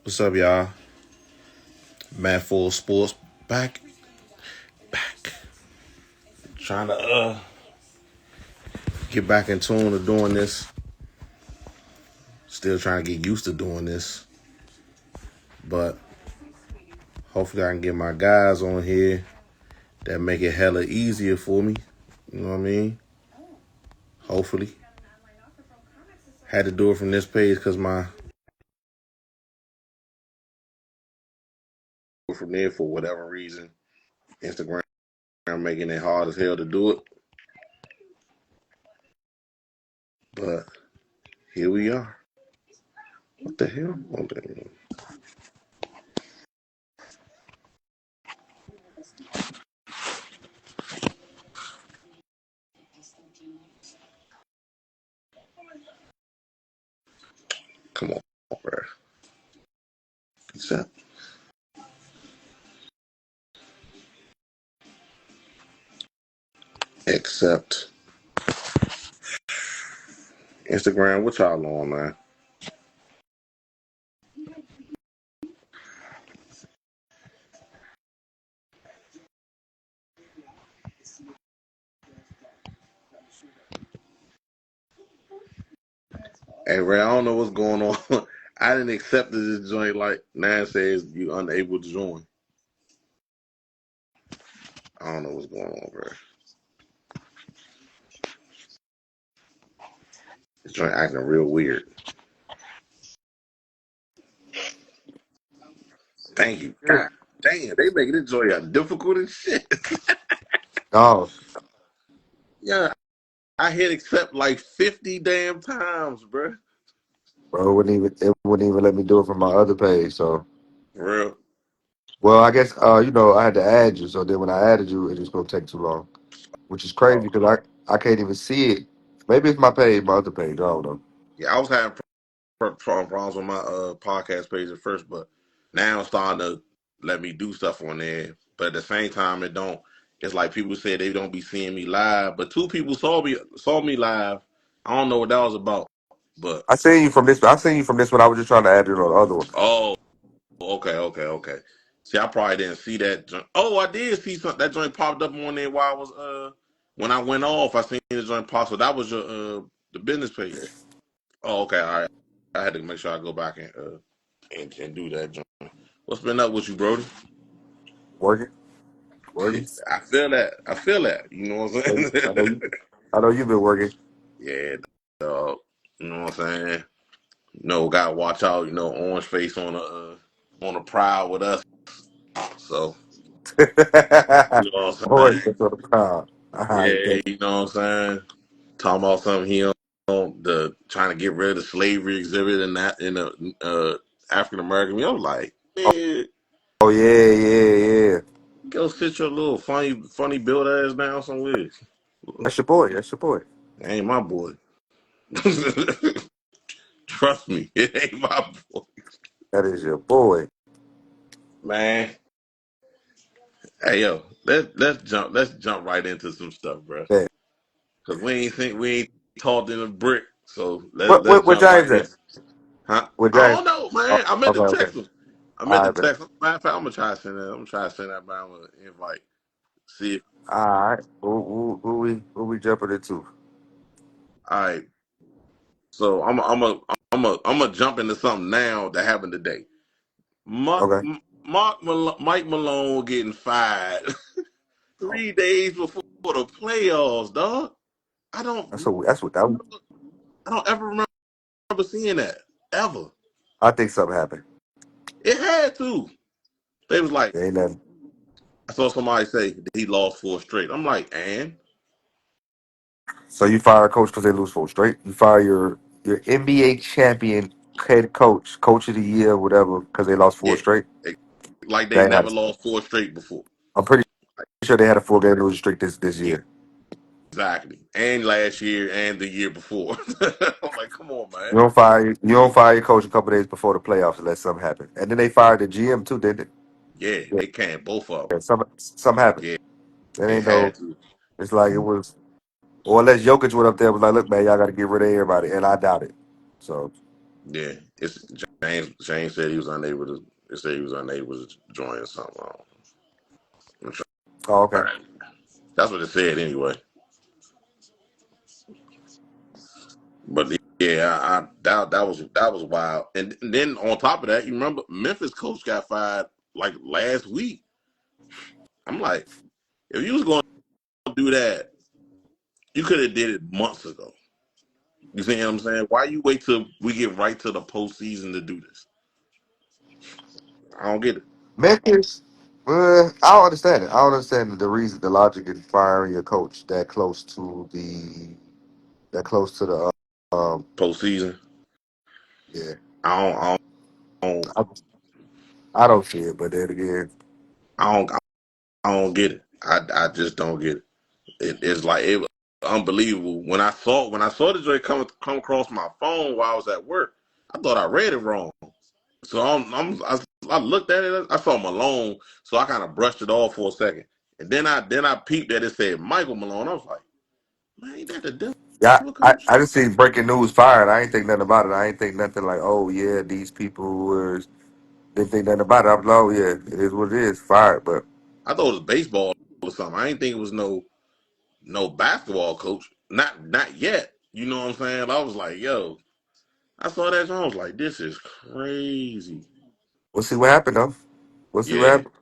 What's up, y'all? Steelmatt4sports back. Trying to get back in tune to doing this. Still trying to get used to doing this. But hopefully I can get my guys on here that make it hella easier for me. You know what I mean? Hopefully. Had to do it from this page because my from there for whatever reason. Instagram making it hard as hell to do it. But here we are. What the hell? Come on, bro. Accept. Accept. Instagram, what y'all on, man? Hey, Ray, I don't know what's going on. I didn't accept this joint like now it says you unable to join. I don't know what's going on, bro. This joint acting real weird. Thank you. God damn, they making this joint difficult as shit. Oh, Yeah, I hit accept like 50 damn times, bro. bro, it wouldn't even let me do it from my other page. So, For real. well, I guess I had to add you. So then when I added you, it just gonna take too long, which is crazy Oh, because I can't even see it. Maybe it's my page, my other page. I don't know. yeah, I was having problems with my podcast page at first, but now it's starting to let me do stuff on there. But at the same time, it don't. It's like people say they don't be seeing me live, but two people saw me live. I don't know what that was about, but I seen you from this. I seen you from this one. I was just trying to add you on the other one. oh, okay. See, I probably didn't see that. Oh, I did see something. That joint popped up on there while I was when I went off. I seen the joint pop. So that was your the business page. Oh, okay, all right. I had to make sure I go back and do that joint. What's been up with you, Brody? Working, working. I feel that. I feel that. You know what I'm I know saying? you. I know you've been working. Yeah, dog. You know what I'm saying? Gotta watch out. Orange face on the prowl with us. So you know what I'm Always saying? been on the crowd. All right, Yeah, you know what I'm saying? Talking about something he on the trying to get rid of the slavery exhibit and that in the African American. I'm like, man, oh yeah. go sit your little funny build ass down somewhere. That's your boy. That's your boy. Ain't my boy. Trust me, it ain't my boy. That is your boy. Man, hey yo, let's jump right into some stuff, bro. Man. Cause we ain't talked in a brick, so let's What let's what what jump James right at? in. Huh? What I James? don't know, Oh, man. I meant to okay. text him. I meant All to right, man. text him. Matter of fact, I'm gonna try to send that. I'm gonna try to send that down with an invite. See if All right. Who we jumping into? all right. So I'm a jump into something now that happened today. Mark, Okay. Mike Malone getting fired 3 days before the playoffs, dog. I don't That's what that. I don't ever remember seeing that ever. I think something happened. It had to. They was like, There ain't nothing. I saw somebody say that he lost four straight. I'm like, and So you fire a coach because they lose four straight. You fire your NBA champion head coach, coach of the year, whatever, because they lost four yeah, straight. like they That ain't how never it's- lost four straight before. I'm pretty sure they had a 4 game losing streak this Yeah, year. exactly. And last year and the year before. I'm like, come on, man. You don't fire your coach a couple days before the playoffs unless something happened. And then they fired the GM too, didn't Yeah, they? they can both of them. Yeah, something happened. Yeah, It it ain't no. had to. It's like it was, or unless Jokic went up there and was like, "Look, man, y'all got to get rid of everybody," and I doubt it. So Yeah, It's James said he was unable to. They said he was unable to join something. I'm Oh, okay. trying. That's what it said anyway. But yeah, that was wild. And then on top of that, you remember Memphis coach got fired like last week. I'm like, if you was going to do that, you could have did it months ago. You see what I'm saying? Why you wait till we get right to the postseason to do this? I don't get it. Memphis, I don't understand it. I don't understand the reason, the logic in firing your coach that close to the Postseason. yeah. I don't, I, I don't see it, but then again, I don't, I don't get it. I just don't get it. It's like it was unbelievable when I saw the joint come across my phone while I was at work. I thought I read it wrong. So I looked at it. I saw Malone, so I kind of brushed it off for a second, and then I peeped that it said Michael Malone. I was like, man, ain't that the yeah, Denver I, coach? I just seen breaking news fired. I ain't think nothing about it. I ain't think nothing like, oh yeah, these people didn't think nothing about it. I'm like, oh yeah, it is what it is, fired. But I thought it was baseball or something. I didn't think it was no basketball coach. Not yet. You know what I'm saying? I was like, yo, I saw that. And I was like, this is crazy. we'll see what happened though. We'll see what Yeah. happens.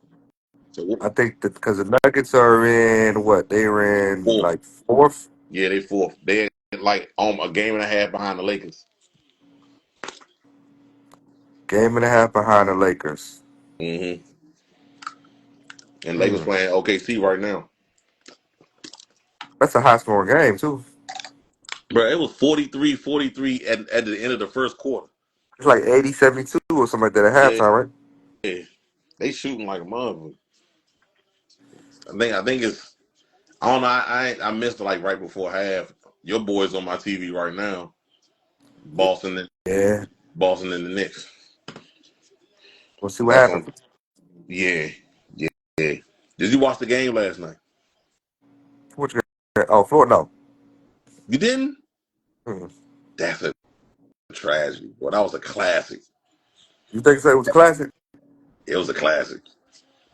So what? I think that because the Nuggets are in what they were in Fourth. like fourth, Yeah, they fourth. They like a game and a half behind the Lakers. game and a half behind the Lakers. Hmm. And Lakers Hmm. playing OKC right now. That's a high scoring game too. Bro, it was 43-43 at the end of the first quarter. It's like 80-72 or something like that at Yeah, halftime, right? they shooting like a mother. I think it's I don't know. I missed it like right before half. Your boys on my TV right now. Boston and Yeah. Boston and the Knicks. We'll see what That's happens. on. Yeah, yeah, yeah. Did you watch the game last night? What you got? Oh, Florida, no. You didn't? Hmm. That's a tragedy. Well, that was a classic. You think so? It was a classic? It was a classic.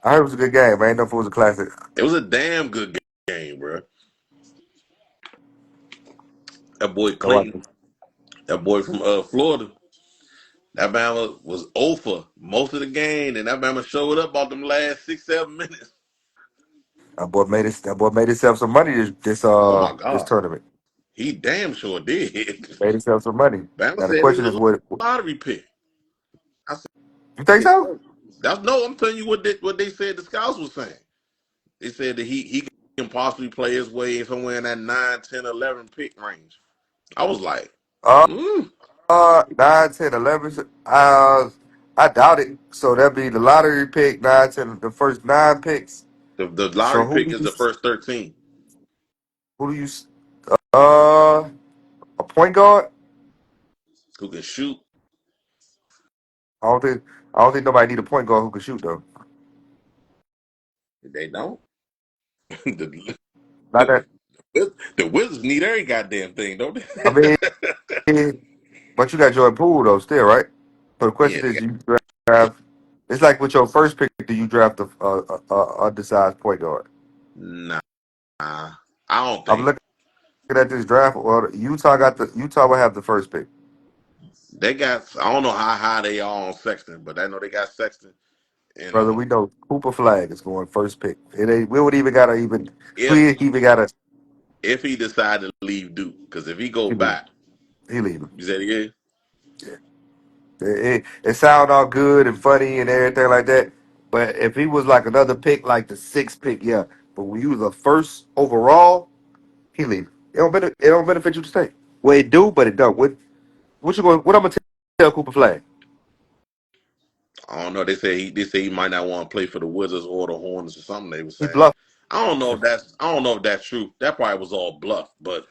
I heard it was a good game. I ain't know if it was a classic. It was a damn good game, bro. That boy I like Clayton, it. that boy from Florida, that Bama was over most of the game, and that Bama showed up about them last 6-7 minutes. That boy made himself some money this Oh my this God, tournament. he damn sure did. Made himself some money. Bama Now the said he question was is, what a lottery pick. I said, you think so? that's no. I'm telling you what they said. The scouts was saying. They said that he can possibly play his way somewhere in that 9, 10, 11 pick range. I was like, Uh, mm. 9, 10, 11. I doubt it. So that'd be the lottery pick, 9, 10, the first 9 picks. The So lottery pick is the first 13 who do you uh a point guard? who can shoot. I don't think nobody need a point guard who can shoot though. They don't. the, Not that. the Wizards need every goddamn thing, don't I they? mean, but you got Jordan Poole though, still right. So the Yeah, question is, you draft. It's like with your first pick, do you draft a undersized point guard? nah, I don't I'm think looking at this draft. Well, Utah will have the first pick. they got. I don't know how high they are on Sexton, but I know they got Sexton. And Brother, we know Cooper Flag is going first pick. It ain't. We would even gotta even. if We even gotta. if he decided to leave Duke, because if he go He leave. back, He leaving. you said again. It sound all good and funny and everything like that. But if he was like another pick, like the sixth pick, yeah. But when you was the first overall, he leave. It don't benefit you to stay. Well, it do, but it don't. What you going? What I'm gonna tell Cooper Flag? I don't know. They say he might not want to play for the Wizards or the Hornets or something. They were He saying. bluffing. I don't know if that's true. That probably was all bluff, but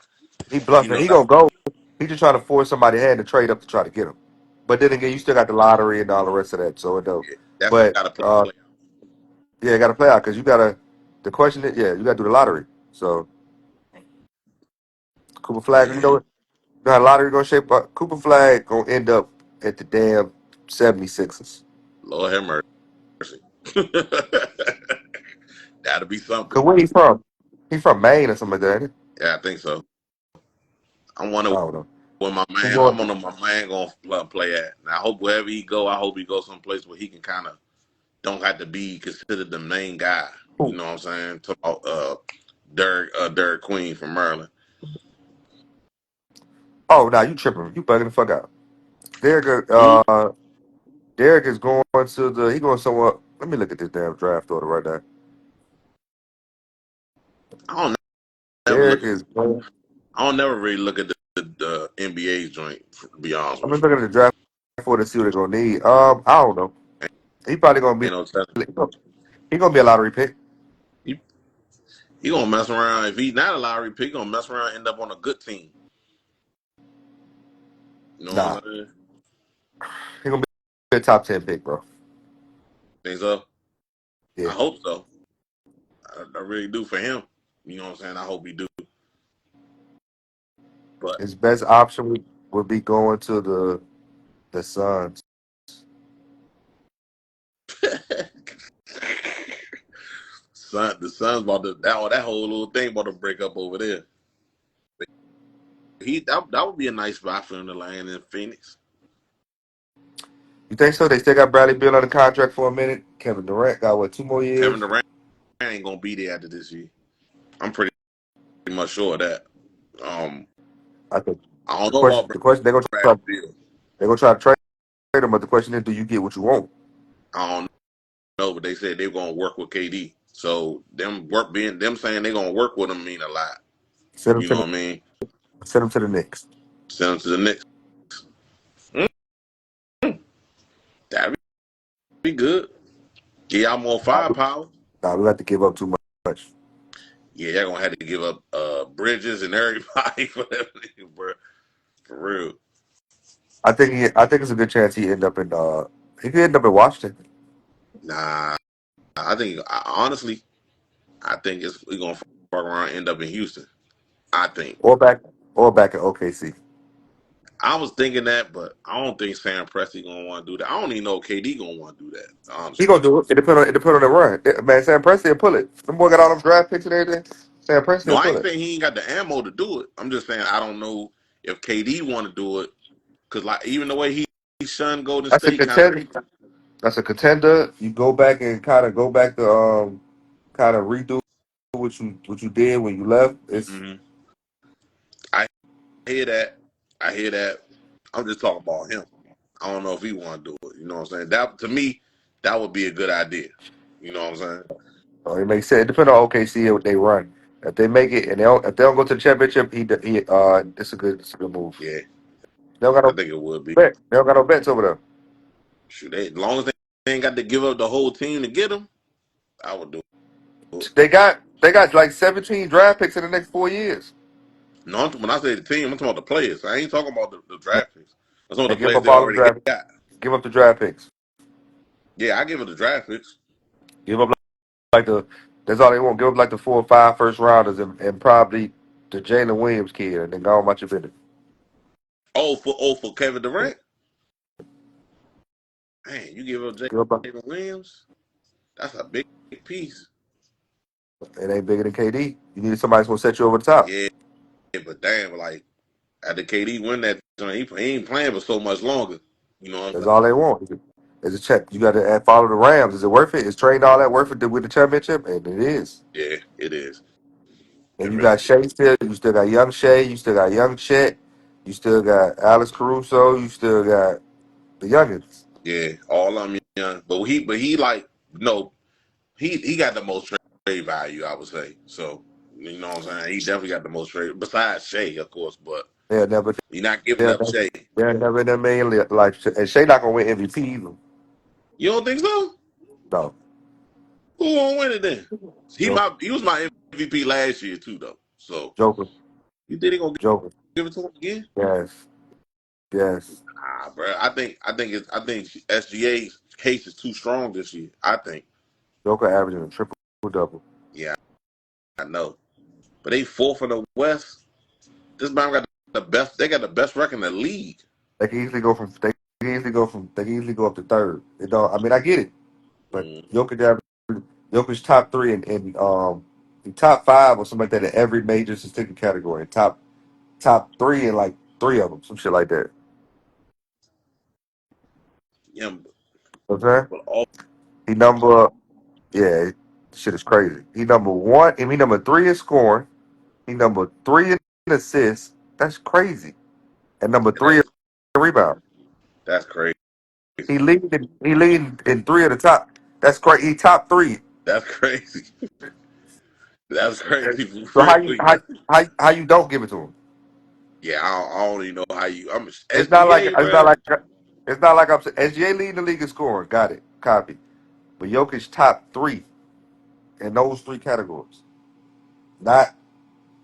He you bluffing. know He that gonna go. He just trying to force somebody's hand to trade up to try to get him. But then again, you still got the lottery and all the rest of that, so it don't. that's But got to play. yeah, you got to play out because you got to. The question is, yeah, you got to do the lottery. So Cooper Flag, Yeah. you know how lottery gonna shape up. Cooper Flag gonna end up. at the damn 76ers. Lord have mercy. That'll be something. Cause where he from? He from Maine or something like that. Ain't he? Yeah, I think so. I I wonder don't know. where my I'm man. I going. wonder where my man gonna play at. And I hope wherever he go, I hope he goes someplace where he can kind of don't have to be considered the main guy. You Who? know what I'm saying? Talk about Derek Queen from Maryland. Oh, nah, you tripping? You bugging the fuck out. Derek, Hmm? Derek is going to the. He going somewhere. Let me look at this damn draft order right now. I don't never Derek look at. is. I don't never really look at the NBA joint. To be honest I'm with just looking at the draft order to see what they're gonna need. I don't know. you, He probably gonna be. ain't no telling. He gonna be a lottery pick. He, he gonna mess around. If he's not a lottery pick, he gonna mess around and end up on a good team. You know what Nah, I'm saying? he gonna be a top 10 pick, bro. Think so? I Yeah, hope so. I really do for him. You know what I'm saying? I hope he do. But his best option would be going to the Suns. the Suns about to that whole little thing about to break up over there. That would be a nice spot for him to land in Phoenix. You think so? They still got Bradley Beal on the contract for a minute. Kevin Durant got what, 2 more years? Kevin Durant ain't gonna be there after this year. I'm pretty much sure of that. Um, I think I don't the know question about the question Bradley Beal. they're gonna try to trade him, but the question is, do you get what you want? I don't know, but they said they're gonna work with KD. So them saying they're gonna work with him mean a lot. Send him You to know the what I mean? Knicks. Send him to the Knicks. Mm, that'd be good. Get y'all more Nah, firepower. we got to give up too much. Yeah, y'all gonna have to give up Bridges and everybody for that, bro. For real. I think it's a good chance he could end up in Washington Nah, honestly, I think we're gonna fuck around and end up in Houston. I think. or back in OKC. I was thinking that, but I don't think Sam Presti gonna want to do that. I don't even know if KD gonna want to do that. He Honestly, gonna do it. It depend on the run. Man, Sam Presti will pull it. Them boy got all them draft picks and everything. Sam Presti no, will I pull ain't it. saying he ain't got the ammo to do it. I'm just saying I don't know if KD want to do it because like even the way he shunned Golden That's a State kind of. contender. That's a contender. You go back and kind of go back to kind of redo what you did when you left. It's Mm-hmm. I hear that. I hear that. I'm just talking about him. I don't know if he want to do it. You know what I'm saying? That to me, that would be a good idea. You know what I'm saying? it makes sense. It depends on OKC and what they run. If they make it and if they don't go to the championship, it's a good move. Yeah, They don't got I no think it would be. bet. They don't got no bets over there. Shoot, as long as they ain't got to give up the whole team to get him, I would do it. They got like 17 draft picks in the next 4 years. No, when I say the team, I'm talking about the players. I ain't talking about the draft picks. I'm talking about They the give players up they all them already draft. got. Give up the draft picks. Yeah, I give it the draft picks. Give up like the. That's all they want. Give up like the 4 or 5 first rounders and probably the Jalen Williams kid, and then go on about your business. For Kevin Yeah. Durant, man, you give up Give up. Jalen Williams, that's a big piece. It ain't bigger than KD. You need somebody that's gonna set you over the top. Yeah, but damn, like after KD win that, he ain't playing for so much longer. You know what I'm That's saying? all they want. Is a check. You got to follow the Rams. Is it worth it? Is trading all that worth it to win the championship? And it is. Yeah, it is. And It you really got is. Shea still. You still got young Shea. You still got young Chet. You still got Alex Caruso. You still got the youngins. Yeah, all of them young, but he like no, he got the most trade value, I would say. So you know what I'm saying? He definitely got the most trade besides Shea, of course, but They'll never. you're not giving They'll up never. Shea. They'll never in their main life. And Shea not gonna win MVP either. You don't think so? No. Who gonna win it then? Joker. He was my MVP last year too, though. So Joker. you think he gonna Joker. give it to him again? Yes. Yes. Ah, bro. I think SGA's case is too strong this year. I think. Joker averaging a triple double. Yeah, I know. But they fourth in the West. This man got the best. They got the best record in the league. They can easily go from. They they can easily go up to third. It don't, I mean, I get it, but Mm. Jokic top three in top five or something like that in every major statistical category. Top three in like three of them, some shit like that. Yeah, Okay, but all he number yeah, shit is crazy. He number one, and he number three in scoring. He number three in assists. That's crazy. And number three in that's rebound. that's crazy. He leading in three of the top. That's great. He top three. That's crazy. That's crazy for So real. how you don't give it to him? Yeah, I don't even know how you. I'm It's not like SGA, bro. I'm saying SGA leading the league in scoring. Got it. Copy. But Jokic top three in those three categories. Not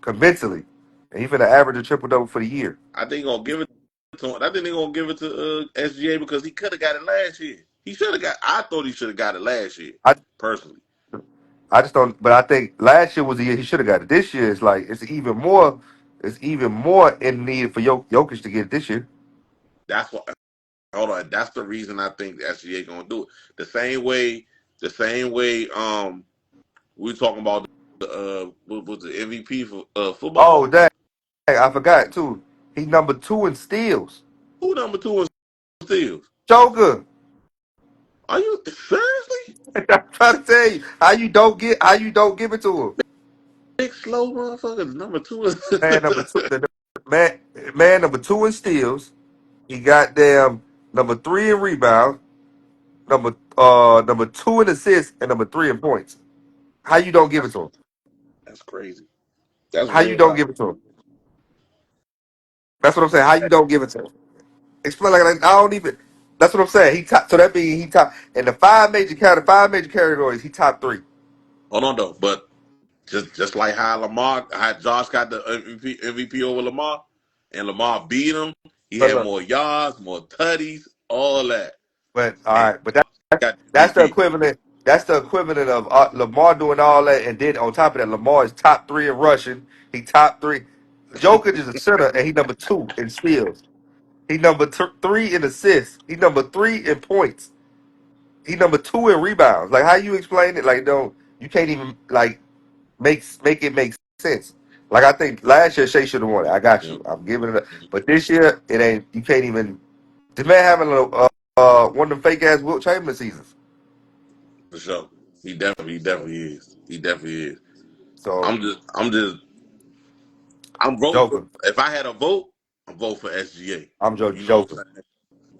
convincingly. And he finna average a triple double for the year. I think gonna give it to him. I think they're gonna give it to SGA because he could have got it last year. He should have got. I thought he should have got it last year, I personally. I just don't. But I think last year was the year he should have got it. This year is like it's even more in need for Jokic to get it this year. That's what. Hold on. That's the reason I think the SGA gonna do it. The same way. The same way. We were talking about the what was the MVP for Oh football? dang! I forgot too. He number two in steals. Who number two in steals? Joker. Are you seriously? I'm trying to tell you how you don't give it to him. Big slow motherfuckers. Number two is Man number two, man man number two in steals. He got damn number three in rebound. Number two in assists and number three in points. How you don't give it to him? that's crazy. That's How you real don't life. give it to him? That's what I'm saying. How you don't give it to him? Explain like I don't even. That's what I'm saying. He top. So that means he top in the five major categories. He top three. Hold on though, but just like how how Josh got the MVP over Lamar, and Lamar beat him. He But had look, more yards, more tutties, all that, but all and right, but that got the that's the MVP. equivalent. That's the equivalent of Lamar doing all that, and then on top of that, Lamar is top three in rushing. He top three. Jokic is a center, and he number two in steals. He number three in assists. He number three in points. He number two in rebounds. Like how you explain it? Like don't you can't even like make it make sense. Like I think last year Shea should have won it. I got Yeah, you. I'm giving it up. But this year it ain't. You can't even. The man having a one of them fake ass Wilt Chamberlain seasons. for sure. He definitely is. He definitely is. So I'm voting for. Joker, If I had a vote, I'm voting for SGA. I'm You know what Joker. I'm saying?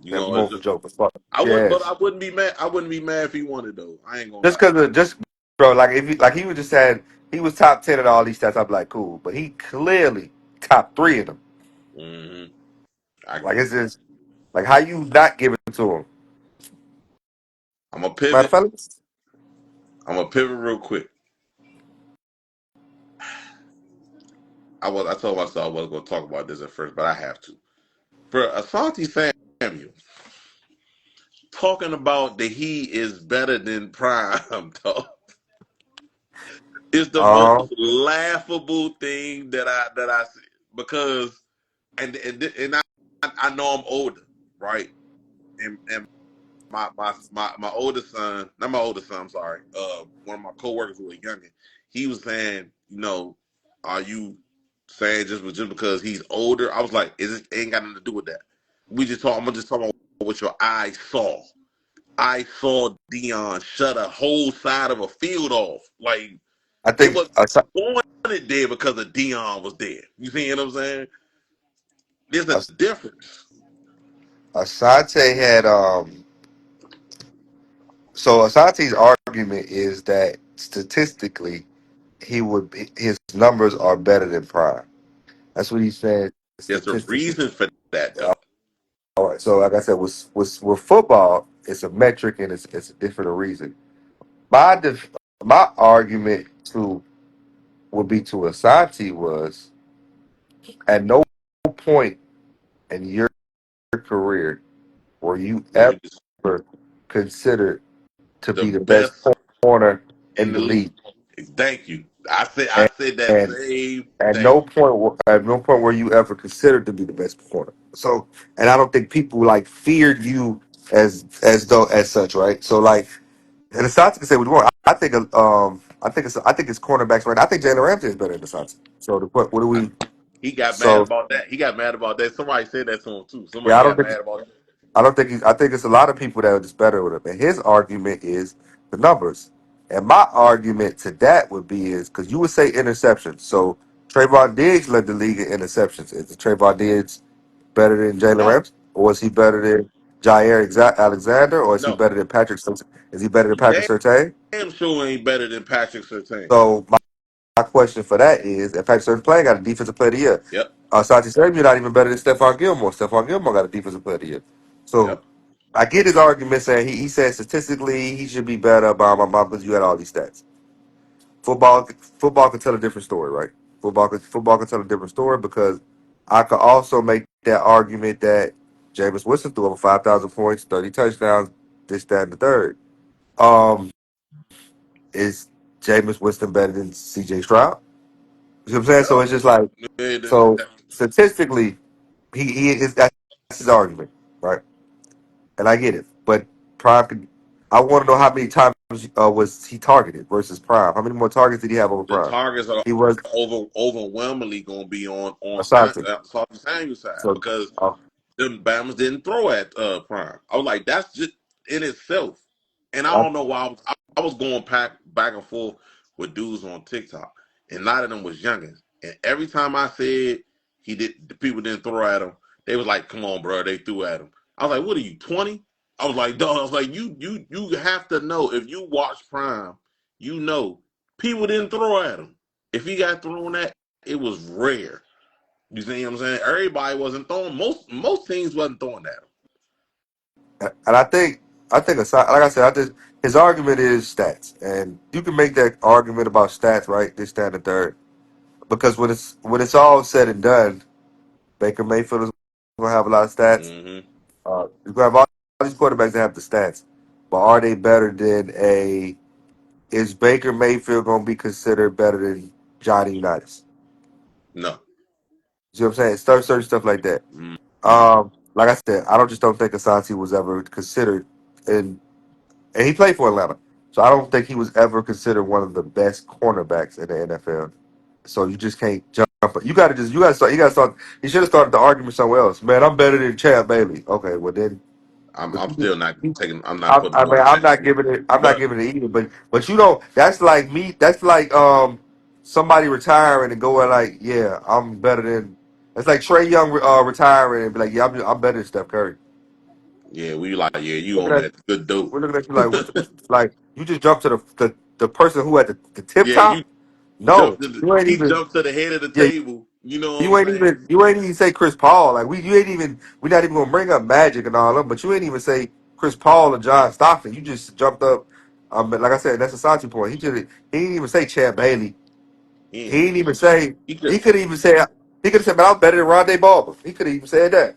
You I'm know, going for Joker. Fuck I would, but yes. I wouldn't be mad. I wouldn't be mad if he won it though. I ain't gonna Just lie. because of just bro, like if he, like he was just saying he was top 10 in all these stats. I'd be like cool, but he clearly top three in them. Hmm. I Like get it. it's just like how you not give it to him. I'm gonna Matter of pivot. fact, I'm gonna pivot real quick. I told myself I wasn't gonna talk about this at first, but I have to. For Asante Samuel talking about that he is better than Prime, dog, is the most uh laughable thing that I see because I know I'm older, right? And my oldest son, not my oldest son, I'm sorry, one of my coworkers who was younger, he was saying, are you saying just because he's older? I was like, it ain't got nothing to do with that. I'm just talking about what your eyes saw. I saw Dion shut a whole side of a field off. Like I they think was going it there because of Dion was there. You see what I'm saying? There's a difference. Asante had so Asante's argument is that statistically his numbers are better than Prime. That's what he said There's a statistically. reason for that though. All right, so like I said, with football, it's a metric and it's a different reason. My def, my argument to would be to Asante was at no point in your career were you Where he was ever considered to the be the best best corner in in the the league. league. Thank you. I said that and same at thing. no point at no point were you ever considered to be the best corner. So, and I don't think people like feared you as though as such, right? So like, and Asante can say what you want. I think it's cornerbacks right now. I think Jalen Ramsey is better than Asante. So the what do I, we? he got mad So about that. He got mad about that. Somebody said that to him too. yeah, Somebody got mad about that. I don't think he's. I think it's a lot of people that are just better with him. And his argument is the numbers. And my argument to that would be is because you would say interceptions. So Trayvon Diggs led the league in interceptions. Is Trayvon Diggs better than Jalen No, Ramsey, or is he better than Alexander, or is he no. better than Patrick? Is he better than He Patrick Surtain? damn sure ain't better than Patrick Surtain. So my question for that is, if Patrick Surtain playing got a defensive player of the year, Yep, Santi Samuel not even better than Stephon Gilmore. Stephon Gilmore got a defensive player of the year. So yep. I get his argument saying he said statistically he should be better, because you had all these stats. Football can tell a different story, right? Football can tell a different story because I could also make that argument that Jameis Winston threw over 5,000 points, 30 touchdowns, this, that, and the third. Um, is Jameis Winston better than C.J. Stroud? You know what I'm saying? So No. it's just like, Eh, so statistically, he is that's his argument, right? And I get it, but Prime could. I want to know how many times was he targeted versus Prime. How many more targets did he have over the Prime? targets are He was overwhelmingly going to be on Asante. Samuel's side So, because uh, them Bama's didn't throw at Prime. I was like, that's just in itself. And I I, don't know why I was going back and forth with dudes on TikTok, and a lot of them was youngins. And every time I said the people didn't throw at him, they was like, "Come on, bro, they threw at him." I was like, "What are you 20?" I was like, "Dog." I was like, "You have to know if you watch Prime, you know people didn't throw at him. If he got thrown at, it was rare." You see what I'm saying? Everybody wasn't throwing. Most teams wasn't throwing at him. and I think Asante, like I said, I just his argument is stats, and you can make that argument about stats, right? This, that, and the third, because when it's all said and done, Baker Mayfield is going to have a lot of stats. Mm-hmm. You're going to have all these quarterbacks that have the stats, but are they better than a? Is Baker Mayfield going to be considered better than Johnny Unitas? No. See what I'm saying? Certain stuff like that. Mm-hmm. Like I said, I don't think Asante was ever considered, and he played for Atlanta, so I don't think he was ever considered one of the best cornerbacks in the NFL. So you just can't jump. You got to start. You should have started the argument somewhere else. Man, I'm better than Chad Bailey. Okay, well then, I'm still not you taking. I'm not putting I him mean, on the I'm same not level. giving it. I'm not But giving it either. But you know, that's like me. That's like somebody retiring and going like, yeah, I'm better than. It's like Trey Young retiring and be like, yeah, I'm better than Steph Curry. yeah, we like you Looking on at that good dope. we're looking at you like like you just jumped to the person who at the tip Yeah, you top. No, you ain't he even. jumped to the head of the Yeah, table. You know what you I'm ain't saying? even say Chris Paul. Like you ain't even we not even gonna bring up Magic and all of them, but you ain't even say Chris Paul or John Stockton. You just jumped up. But like I said, that's a Santi point. He didn't even say Chad Bailey. He didn't even say He he could. could even say he could have said, "Man, I'm better than Rondé Barber." He could have even said that.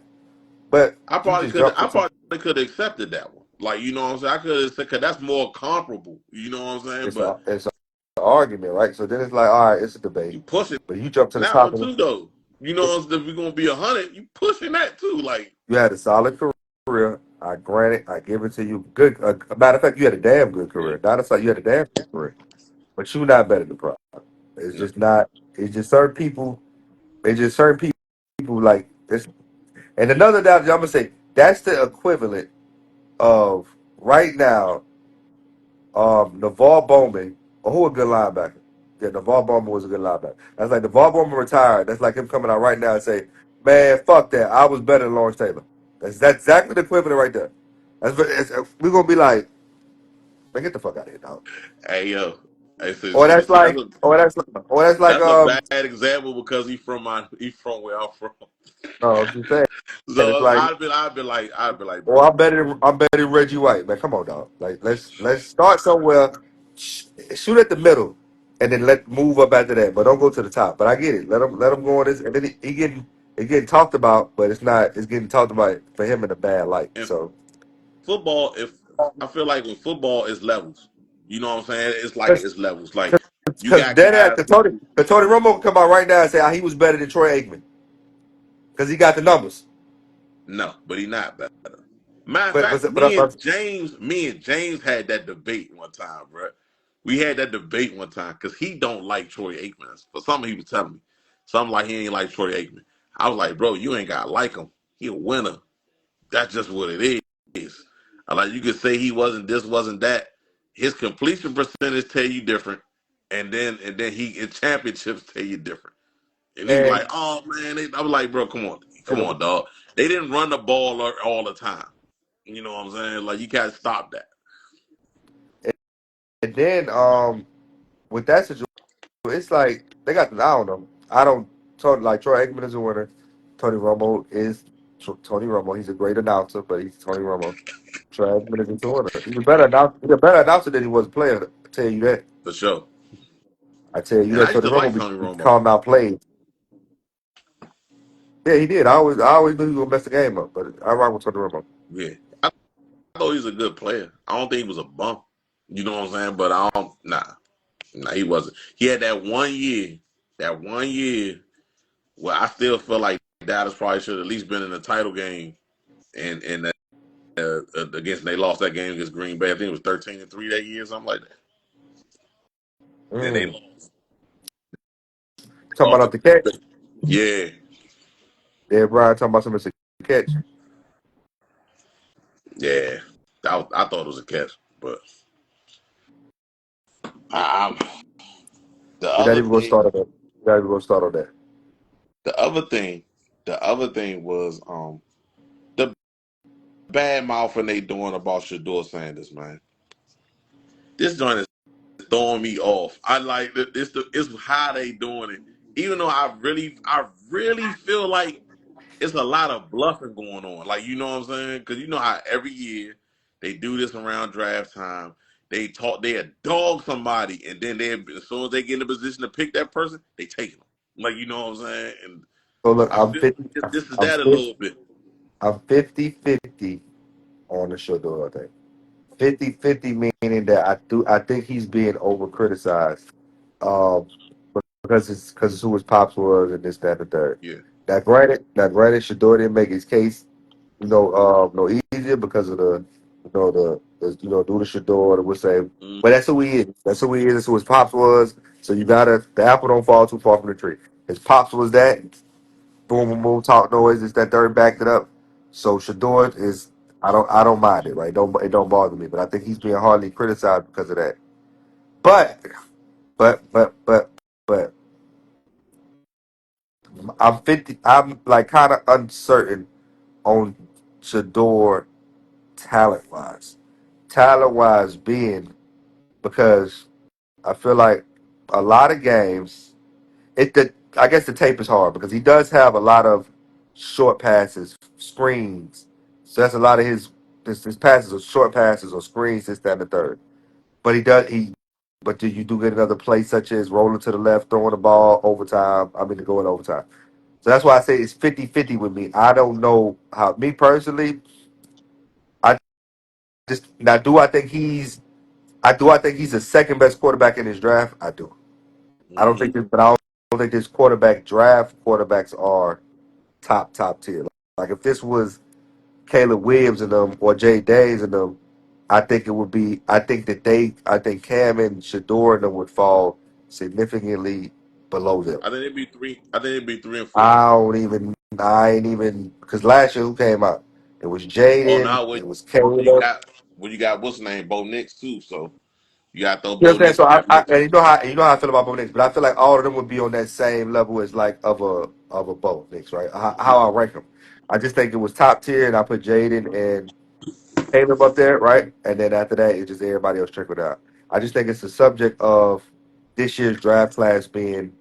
But I you probably just could. jumped I into probably could have accepted that one. Like you know what I'm saying? I could have said, cause that's more comparable. You know what I'm saying? But it's an argument, right? So then it's like, all right, it's a debate. you pushing But you jump to the that top one of it. too, though. You know, if we're gonna be 100, you pushing that too. Like You had a solid career. I grant it. I give it to you. Good. A matter of fact, you had a damn good yeah, career. Not a you had a damn good career, but you're not better than Prime. It's no, just not. It's just certain people. It's just certain people like this. And another doubt, I'm gonna say that's the equivalent of right now. Navar Bowman, or who a good linebacker? Yeah, Navar Bowman was a good linebacker. That's like Navar Bowman retired. That's like him coming out right now and say, "Man, fuck that. I was better than Lawrence Taylor." That's exactly the equivalent right there. We're gonna be like, "Man, get the fuck out of here, dog." hey yo, hey, Or that's see, like, that's a bad example because he from where I'm from. no, I'm just saying. It's So like, I'd be like, oh, bro, I'm better than Reggie White, man. Come on, dog. Like, let's start somewhere, shoot at the middle, and then let move up after that. But don't go to the top. But I get it. Let him go on this, and then he getting talked about, but it's not. It's getting talked about for him in a bad light. in So football, if I feel like when football is levels, you know what I'm saying? It's like it's levels. Like You Because got then guys. the Tony Romo can come out right now and say how he was better than Troy Aikman because he got the numbers. No, but he not better. Matter of But fact, but, but, but me and James had that debate one time, bro. We had that debate one time because he don't like Troy Aikman. For something he was telling me, something like he ain't like Troy Aikman. I was like, bro, you ain't gotta like him. He a winner. That's just what it is. I like you could say he wasn't this, wasn't that. His completion percentage tell you different, and then he in championships tell you different. And he was like, and oh man, I was like, bro, come on, dog. They didn't run the ball all the time. You know what I'm saying? Like you gotta stop that and then with that situation, it's like they got. I don't know. I don't Tony like Troy Aikman is a winner. Tony Romo is Tony Romo. He's a great announcer, but he's Tony Romo. Troy Aikman is a winner. He's a better announcer than he was a player. I tell you that. for sure. I tell you And I that. used Tony to like Romo Tony be Romo. calling out plays. Yeah, he did. I always knew he was gonna mess the game up, but I rock with Tony Romo. Yeah, I thought he was a good player. I don't think he was a bum. You know what I'm saying? But I don't. Nah, he wasn't. He had that one year. That one year where I still feel like Dallas probably should have at least been in the title game and against they lost that game against Green Bay. I think it was 13-3 that year, something like that. Then they Mm. Talking lost about to off the catch. yeah, Yeah, Brian talking about something to catch. yeah. I thought it was a catch, but I, the We're not other even gonna thing, start on that. We're not even gonna start on that. the other thing, the other thing was the bad mouthing they doing about Shador Sanders, man. This joint is throwing me off. I like it's how they doing it. Even though I really feel like it's a lot of bluffing going on. Like you know what I'm saying? Because you know how every year they do this around draft time. They dog somebody, and then they as soon as they get in a position to pick that person, they take them. Like you know what I'm saying? And So look, I feel this is I'm that a 50, little bit. I'm 50-50 on the Shador thing. 50-50 meaning that I think he's being over criticized. Um, because who his pops was and this, that, and the third. Yeah. Now granted, Shador didn't make his case, no easier because of do the Shador, the would say, Mm. but that's who he is. That's who he is. That's who his pops was. So the apple don't fall too far from the tree. His pops was that. Boom, boom, boom, talk noise. It's that third backed it up. So Shador is, I don't mind it, right? It don't bother me, but I think he's being hardly criticized because of that. But, but, I'm 50. I'm like kind of uncertain on Shador talent wise being because I feel like a lot of games. I guess the tape is hard because he does have a lot of short passes, screens. So that's a lot of his passes are short passes or screens, this, that, and the third. But but do you do get another play such as rolling to the left, throwing the ball overtime? I mean, to go in overtime. So that's why I say it's 50-50 with me. I don't know how, me personally, I just, now I think he's the second best quarterback in his draft? I do. I don't Hmm. think this, but I don't think this quarterback draft quarterbacks are top tier. Like if this was Caleb Williams and them or Jay Days and them, I think it would be. I think Cam and Shador and them would fall significantly below them. I think it'd be three. I think it'd be 3 and 4. I don't even. I ain't even because last year who came out? It was Oh, Jaden. now It was what you Caleb. got? What you got? What's his name? Bo Nix too. So you got to throw You know what Bo I'm saying? Nix So in that mix. and you know how I feel about Bo Nix, but I feel like all of them would be on that same level as like of a Bo Nix, right? How I rank them. I just think it was top tier, and I put Jaden and Caleb up there, right? And then after that, it's just everybody else trickled out. I just think it's the subject of this year's draft class being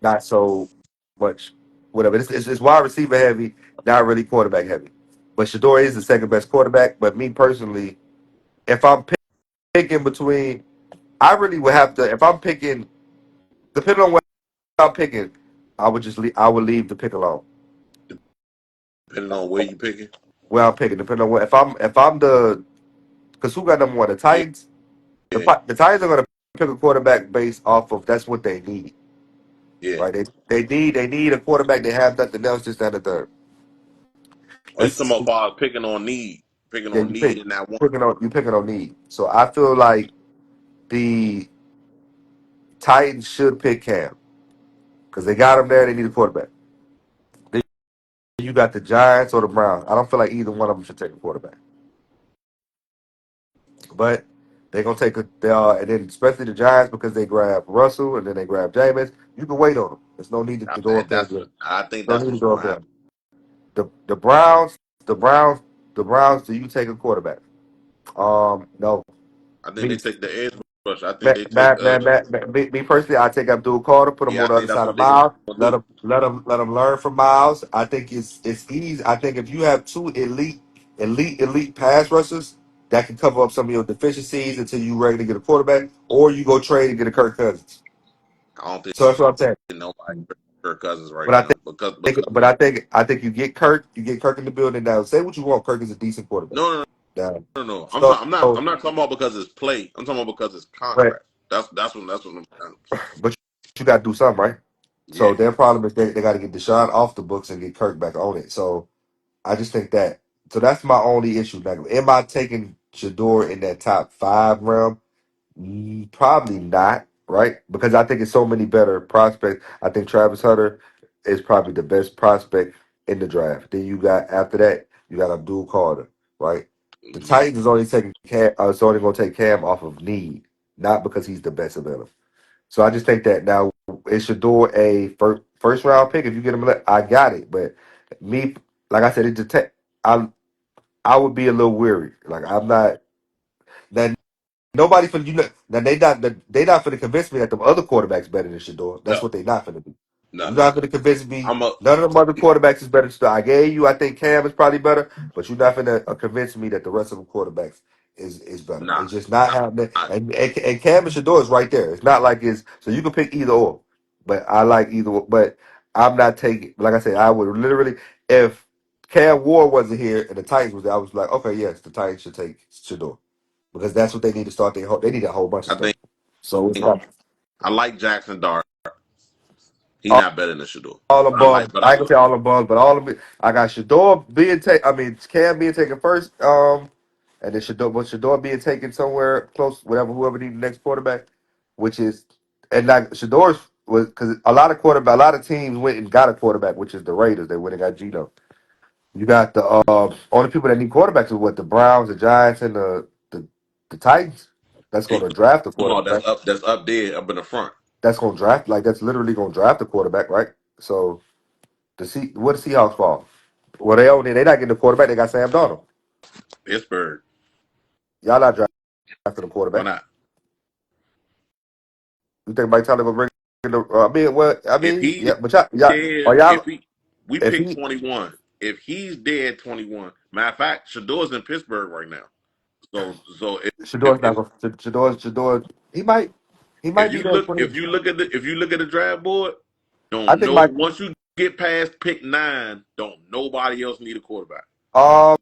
not so much whatever. It's wide receiver heavy, not really quarterback heavy. But Shador is the second best quarterback. But me personally, if I'm picking between, I really would have to. If I'm picking, depending on what I'm picking, I would leave the pick alone. Depending on where you picking. Where I'm picking, depending on what if I'm the because who got number one? The Yeah. Titans. The Titans are going to pick a quarterback based off of that's what they need, Yeah. right? They need a quarterback. They have nothing else. Just that the third. Are you talking That's about Bob picking on need? Picking yeah. on need in that one. You picking on need. So I feel like the Titans should pick Cam because they got him there. They need a quarterback. Then you got the Giants or the Browns. I don't feel like either one of them should take a quarterback, but they're gonna take a. And then especially the Giants because they grab Russell and then they grab Jameis. You can wait on them. There's no need to go up there. I think No that's need to what's go gonna up there. happen. The Browns, the Browns, the Browns. Do you take a quarterback? No. I think Me, they take the edge rush. I think man, they take man, man, man, man, me personally, I take Abdul Carter, put him yeah, on I the other think that's side what of they're gonna Miles. Let do. him, let him learn from Miles. I think it's easy. I think if you have two elite pass rushers that can cover up some of your deficiencies until you ready to get a quarterback, or you go trade and get a Kirk Cousins. I don't think So that's what I'm saying. nobody Kirk Cousins right But I now think, because I think you get Kirk in the building now. Say what you want. Kirk is a decent quarterback. no, no, Now, no, no. so, I'm not talking about because it's play. I'm talking about because it's but contract. That's what I'm but you got to do something, right? So yeah. their problem is they got to get Deshaun off the books and get Kirk back on it. So I just think that. So that's my only issue. Like, am I taking Shador in that top five realm? Probably not, right? Because I think it's so many better prospects. I think Travis Hunter is probably the best prospect in the draft. Then you got after that, you got Abdul Carter, right? The Yeah. Titans is only taking Cam. It's only going to take Cam off of need, not because he's the best available. So I just think that now is Shador a first round pick? If you get him, I got it. But me, like I said, it detect. I would be a little weary. Like I'm not that nobody for you know that they not going to convince me that the other quarterbacks better than Shador. That's No, what they not going to do. no, You're no, not no. going to convince me. I'm a None of them other quarterbacks is better than Shador. I gave you. I think Cam is probably better, but you're not going to convince me that the rest of the quarterbacks is better. nah. It's just not happening. I, And Cam and Shador is right there. It's not like it's so you can pick either or. But I like either. But I'm not taking. Like I said, I would literally if Cam Ward wasn't here and the Titans was there, I was like, okay, yes, the Titans should take Shador because that's what they need to start. They need a whole bunch of I stuff. think So it's not I like Jackson Dart. He all, not better than Shador. all them But I like bums. but I I ain't gonna say all them bums, but all of it. I got Shador being taken. I mean, Cam being taken first. And then Shador being taken somewhere close, whoever needs the next quarterback, which is and like Shador's was because a lot of teams went and got a quarterback, which is the Raiders. They went and got Geno. You got the only people that need quarterbacks are what the Browns, the Giants, and the Titans. That's going hey, to draft a come on, quarterback. that's up there, up in the front. That's going to draft that's literally going to draft a quarterback, right? So where the Seahawks fall? Well, they not getting a quarterback. They got Sam Darnold. Pittsburgh. Y'all not drafting a Why quarterback. not? You think Mike Tomlin gonna bring? I mean, what I If mean, he yeah, but y'all, there, are if y'all he we if pick he 21. If he's there at 21, matter of fact, Shador's in Pittsburgh right now. So Shador's not going. Shador, he might be there at 20. if you look at the draft board, I don't think know Mike. once you get past pick 9, don't nobody else need a quarterback. Um.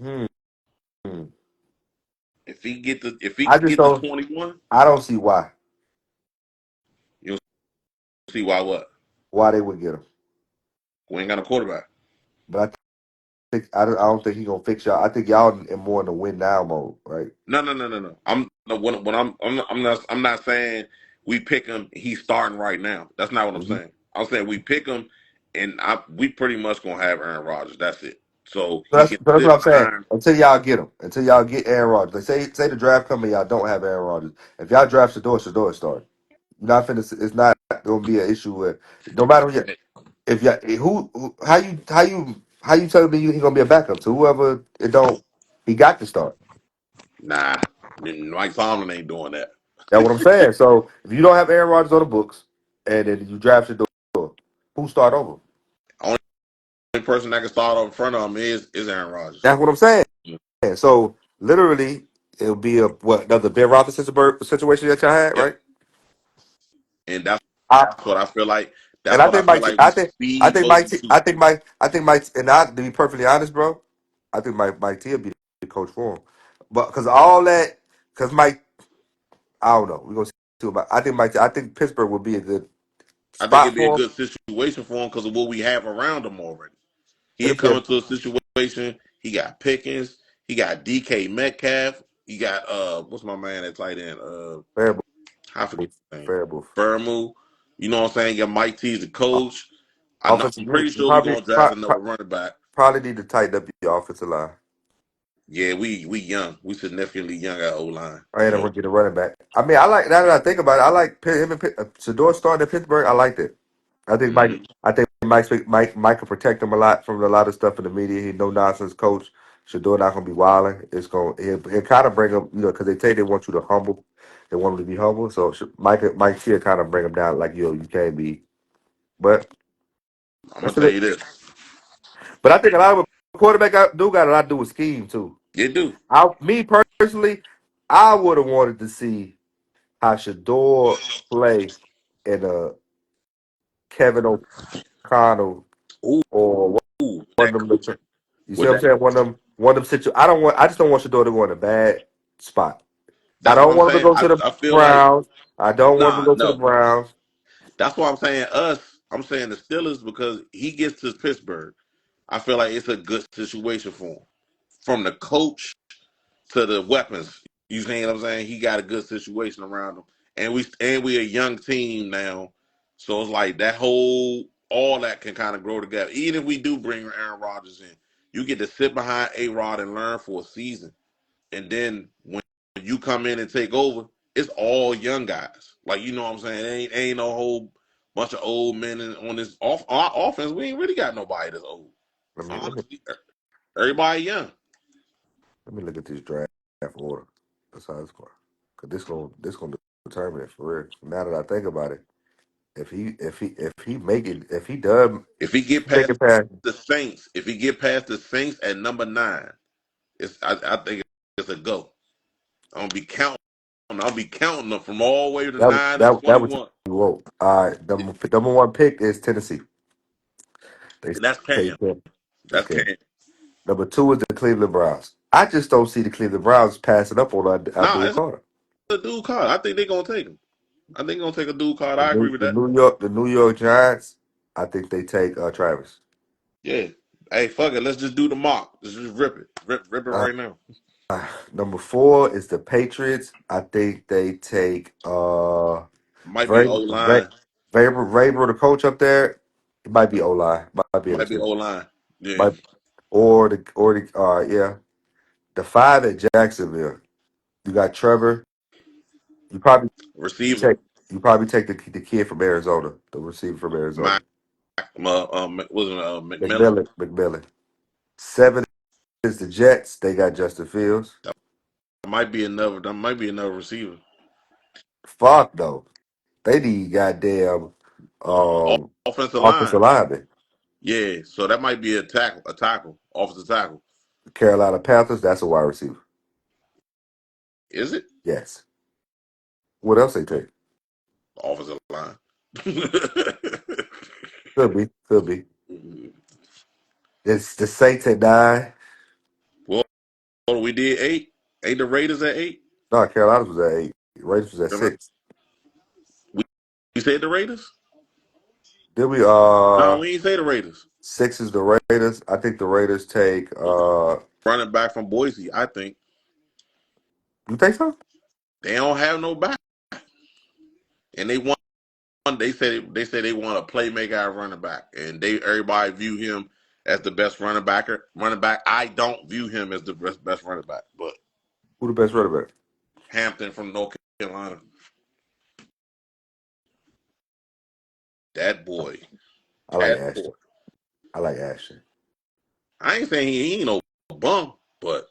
hmm, hmm. If he I just get to don't. 21, I don't see you'll see why what why they would get him. we ain't got a quarterback. But I don't think he gonna fix y'all. I think y'all in more in the win now mode, right? No, no, no, no, no. I'm no, when I'm not saying we pick him. He's starting right now. That's not what I'm Mm-hmm. saying. I'm saying we pick him, and we pretty much gonna have Aaron Rodgers. That's it. So he can So that's what sit I'm saying. behind. Until y'all get him, until y'all get Aaron Rodgers. Like say the draft coming, y'all don't have Aaron Rodgers. If y'all draft Shador starting. You're not finna. It's not gonna be an issue with no matter who. If you who how you tell me he gonna be a backup to whoever it don't. He got to start. Nah, Mike Tomlin ain't doing that. That's what I'm saying. So if you don't have Aaron Rodgers on the books, and then you draft Shador, who start over? Only person that can start up in front of him is Aaron Rodgers. That's what I'm saying. So literally, it'll be a another Ben Roethlisberger situation that y'all had, Yep, right? and that's I, what I feel like. and That's I what I think feel Mike, like we speed those two. I think Mike, and I to be perfectly honest, bro, I think Mike T will be the coach for him. but because all that, because Mike, I don't know. We're gonna see about. I think Pittsburgh would be a good I think spot it'd be a for him. good situation for him because of what we have around him already. He'll If yeah, come into a situation. He got Pickens. He got DK Metcalf. He got what's my man at tight end? Faribault, I forget his name. Faribault. Furmu. You know what I'm saying? You got Mike T the coach. Offensive, I'm pretty you sure we're probably gonna draft another running back. probably need to tighten up your offensive line. Yeah, we young. We significantly young at O line. I had to So get a running back. I mean, I like now that I think about it. I like him and Shador starting at Pittsburgh. I liked it. I think Mike. mhm. I think Mike can protect him a lot from a lot of stuff in the media. He no nonsense coach. Shador not gonna be wilding. It's gonna it kind of bring him, because they say they want you to humble. They want him to be humble. So Mike should kind of bring him down like you can't be. But I'm gonna that's tell it. you this. But I think a lot of what quarterback do got a lot to do with scheme too. You do. Me personally, I would have wanted to see how Shador play in a Kevin O'Connell Ooh, or one that of them. coaching You see with what I'm that. saying? One of them situ. I just don't want Shador to go in a bad spot. I That's what don't I'm want him to saying. go to the I feel like Browns. I don't want him to nah, go to the no. Browns. That's why I'm saying us. I'm saying the Steelers because he gets to Pittsburgh. I feel like it's a good situation for him. From the coach to the weapons. You see what I'm saying? He got a good situation around him. And we a young team now. So it's like that whole all that can kind of grow together. Even if we do bring Aaron Rodgers in, you get to sit behind A Rod and learn for a season. And then when you come in and take over, it's all young guys. Like you know what I'm saying? Ain't no whole bunch of old men on this our offense. We ain't really got nobody that's old. Let me let me Honestly, everybody young. let me look at this draft order. That's how it's going. Cause this gonna determine it for real. Now that I think about it, if he does If he get make past it past, the Saints at number 9, I think it's a go. I'm gonna be counting. I'll be counting them from all the way to 9 and that would 21. you won't. All right, number one pick is Tennessee. They That's take Cam. them. That's Okay. Cam. Number two is the Cleveland Browns. I just don't see the Cleveland Browns passing up on Nah, Abdul it's Carter. a dude card. I think they're gonna take him. I think they're gonna take a dude card. I agree with that. The New York Giants. I think they take Travis. Yeah. Hey, fuck it. Let's just do the mock. Let's just rip it. Rip it Uh, right now. Number four is the Patriots. I think they take Might be O Vrabel, line. Vrabel, the coach up there. It might be O line. Might be in the Might be O team. line. Yeah. Might the yeah. The five at Jacksonville. You got Trevor. You probably Receiver. take the kid from Arizona, the receiver from Arizona, Mac. Was it McMillan? McMillan. Seven is the Jets. They got Justin Fields. That might be another receiver. Fuck no, they need goddamn Offensive offensive line. lineman. Yeah. So that might be a tackle, offensive tackle. Carolina Panthers. That's a wide receiver. Is it Yes. What else they take? offensive line? Could be. Could be. It's the Saints at 9. Well, we did 8. Ain't the Raiders at 8? No, Carolina was at 8. Raiders was at The Ra- 6. We, we said the Raiders? Then we No, we ain't say the Raiders. 6 is the Raiders. I think the Raiders take Running back from Boise, I think. you think so? They don't have no back. And they want they say they want a playmaker at running back. And everybody view him as the best running back. I don't view him as the best running back, but Who the best running back? Hampton from North Carolina. That boy. I like That boy. Ashton. I like Ashton. I ain't saying he ain't no bum, but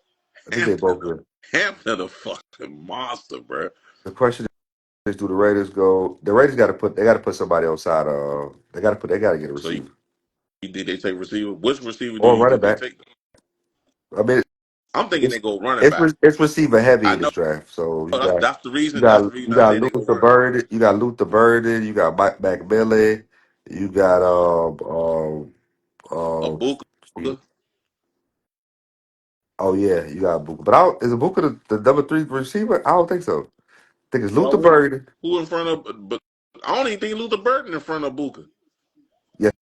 I think they Hampton both good. Hampton a fucking monster, bro. The question is, do the Raiders go? The Raiders got to put somebody on side. They got to get a So you receiver think they take receiver? Which receiver do or you running think they back. take? I mean, I'm thinking it's they go running back. it's receiver heavy I in this know draft. So that's the you reason. That's got the reason you I got say they go Luther running back. Burden. You got Luther Burden. You got Mike McMillan. You got A Buka, Oh yeah, you got Booker. But I don't, is Booker the number three receiver? I don't think so. I think it's Well, Luther Burden. who in front of? But I don't even think Luther Burton in front of Booker. Yes,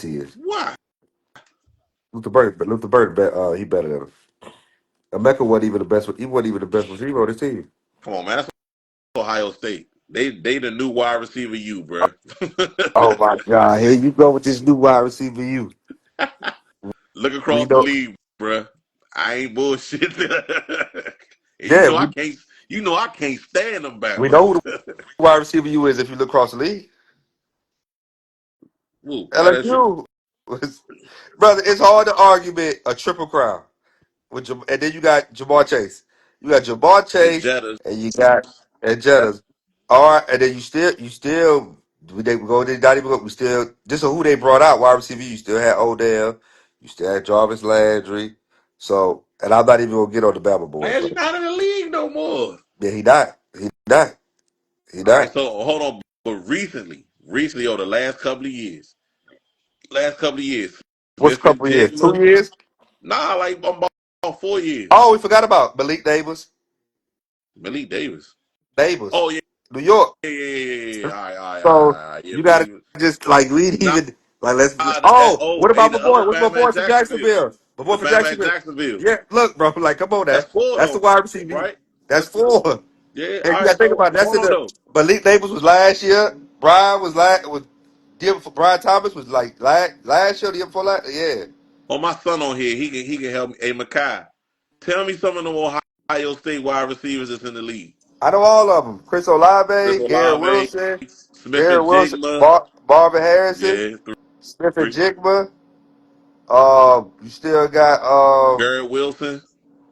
he is. Why? Luther Burden, but Luther Burden, he better than him. Emeka wasn't even the best. He wasn't even the best receiver on his team. Come on, man. That's Ohio State. They the new wide receiver, you, bro. Oh my God! Here you go with this new wide receiver. Look We across the know. league, bro. I ain't bullshit. And you Yeah, know I can't. You know I can't stand them we battles. know who the wide receiver you is if you look across the league. Woo, LSU. LSU, brother. It's hard to argue with a triple crown with and then you got Jamar Chase. You got Jamar And Chase Jettas. and you got and Jettas. All right, and then you still they go they not even we still just who they brought out wide receiver. You still had Odell, you still had Jarvis Landry. So and I'm not even gonna get on the Bama boys, Landry but not in the league no more. yeah, he not. He not. He All right, not. so hold on. But recently, over the last couple of years, What's a Smith and couple of years? Jigma. 2 years? Nah, like about 4 years. Oh, we forgot about Malik Davis. Malik Davis. Davis, Oh yeah, New York. yeah, yeah, yeah, yeah, yeah. All right, all right, all right, So all right. Yeah, you gotta just like we didn't nah, even like let's. that Oh, oh, what hey, about my the boy? other What's my Bama boy at from Jacksonville. Jacksonville? My boy The from Bama at Jacksonville. Jacksonville. Yeah, look, bro. Like, come on, That's now. four That's the though, wide receiver. right? That's four. Yeah. And All you right. gotta think So about it. That's hold in on the though. Malik Davis was last year. Brian was last was the year before. Brian Thomas was like last year, the year before last. Yeah, Oh, my son on here. He can help me. Hey, Makai, tell me some of the Ohio State wide receivers that's in the league. I know all of them. Chris Chris Olave, Garrett Olave, Wilson, Smith and Jigma. Marvin Harrison, Yeah, Smith and three. Jigma. You still got Garrett Wilson.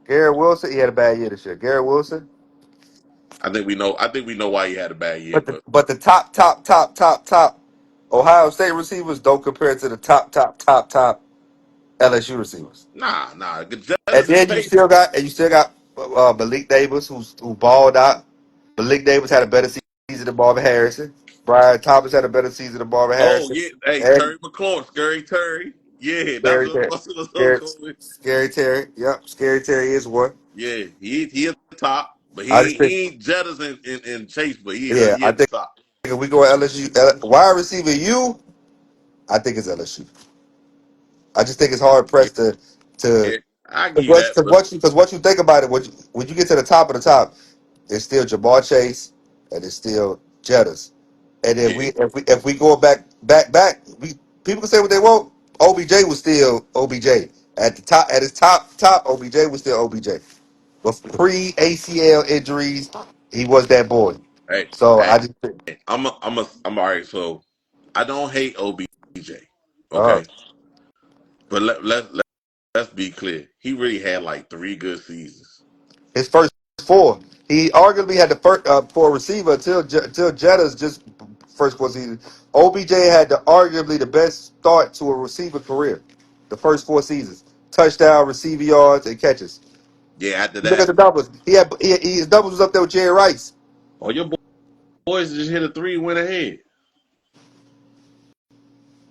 Garrett Wilson. He had a bad year this year. Garrett Wilson. I think we know why he had a bad year, But the but but the top Ohio State receivers don't compare to the top LSU receivers. nah. And Jettas is then pacing. you still got Malik Davis who balled out. Malik Davis had a better season than Marvin Harrison. Brian Thomas had a better season than Marvin Oh Harrison. yeah. Hey, And Terry McLaurin, Scary Terry. Yeah, that's Scary what Terry. what's up, Scary, Colby. Scary Terry. Yep, Scary Terry is one. Yeah, he at the top, but I just think he ain't Jettas and Chase, but yeah, he I at the think top. if we go LSU wide receiver I think it's LSU. I just think it's hard pressed to Yeah, I give you because that, but what you think about it when you get to the top of the top, it's still Jamar Chase and it's still Jettas. And then yeah. if we go back, we people can say what they want. OBJ was still OBJ at the top at his top. OBJ was still OBJ. But pre ACL injuries, he was that boy. Hey, So hey, I just I'm all right. So I don't hate OBJ, uh okay, but let's be clear. He really had like 3 good seasons. his first four. He arguably had the first for a receiver until Jetta's just first four seasons. OBJ had arguably the best start to a receiver career. The first 4 seasons, touchdown, receiver yards, and catches. Yeah, after You look at that, the numbers. His numbers was up there with Jerry Rice. oh your boys just hit a three, went ahead.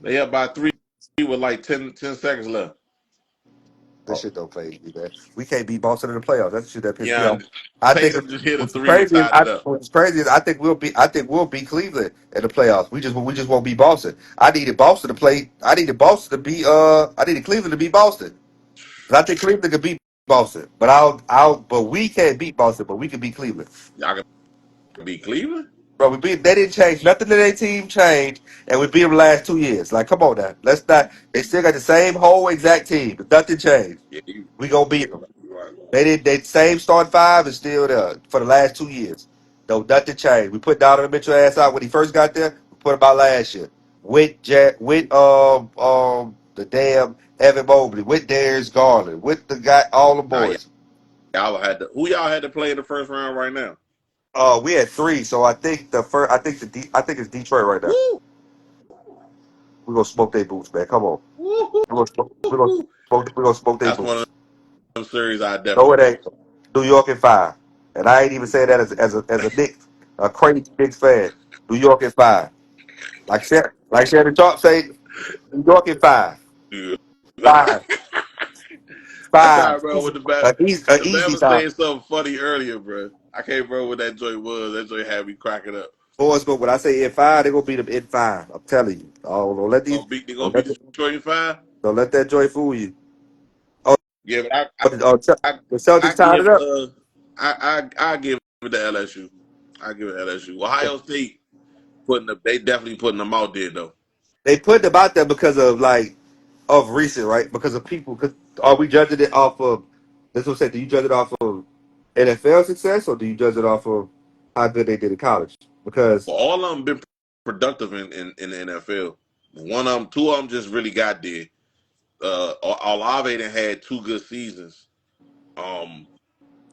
They up by three with like 10 seconds left. This Oh, shit don't phase me, man. We can't beat Boston in the playoffs. That's the shit that pissed me yeah, off. I think Tatum just hit a what's three and crazy is tied it up. I think we'll beat Cleveland in the playoffs. We just won't beat Boston. I needed Boston to play. I needed Boston to beat I needed Cleveland to beat Boston. 'Cause I think Cleveland could beat Boston. But but we can't beat Boston, but we can beat Cleveland. Y'all can beat Cleveland. Bro, they didn't change nothing in their team changed, and we beat them the last 2 years. Like, come on now. Let's not they still got the same whole exact team. Nothing changed. Yeah, you We gonna beat them. right. They same start five is still there for the last 2 years. No, nothing changed. We put Donovan Mitchell ass out when he first got there. We put him out last year. With the damn Evan Mobley, with Darius Garland, with the guy, all the Nah, boys. y'all had to play in the first round right now. We had three, so I think the first. I think it's Detroit right now. Woo, We're gonna smoke their boots, man. Come on, woo, woo. we're gonna smoke their That's one of boots. them series I No, definitely it want. ain't. New York in five, and I ain't even saying that as a Knicks, a crazy Knicks fan. New York in five. Like Shannon Sharp say, New York in five. Yeah. Five. I trying five. to remember what A the man easy was five. saying something funny earlier, bro. I can't remember what that joint was. That joint had me cracking up. Boys, but when I say in five, they're gonna beat them in five. I'm telling you. Oh, They gonna don't beat let, the Detroit in 5. don't let that joy fool you. Oh, Yeah, but I the I Celtics tied give it up. I give it to LSU. I give it to LSU. Ohio State they definitely putting them out there though. They put them out there because of of recent, right? Because of people. Cause are we judging it off of? That's what I'm saying. Do you judge it off of NFL success, or do you judge it off of how good they did in college? Because But all of them been productive in the NFL. One of them, two of them just really got there. Olave done had 2 good seasons. Um,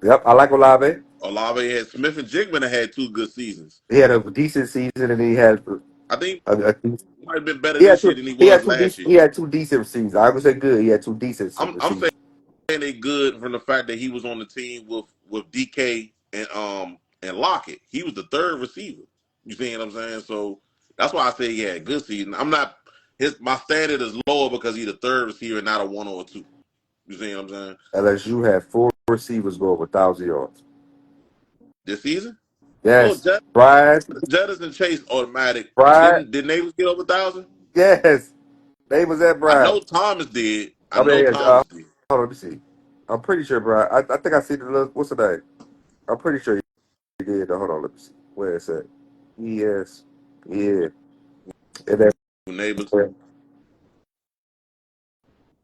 yep, I like Olave. Olave had Smith and Jigman had 2 good seasons. He had a decent season, and he had I think a he might have been better this year than he he had was two last decent year. he had two decent seasons. I would say good. He had two decent I'm seasons. saying they good from the fact that he was on the team with DK and Lockett. He was the third receiver. You see what I'm saying? So that's why I say he had a good season. I'm not my standard is lower because he's the third receiver, not a 1 or 2. You see what I'm saying? LSU had four receivers go over 1,000 yards. This season? Well, Yes, Brian, Jettis and Chase automatic. Brian. Didn't Neighbors get over 1,000? Yes, they was at I Brian. know Thomas did. I I mean, know yes, Thomas did. hold on, let me see. I'm pretty sure, Brian. I think I see the little. What's the name? I'm pretty sure he did. Hold on, let me see. Where is that? Yes, yeah. And then Neighbors.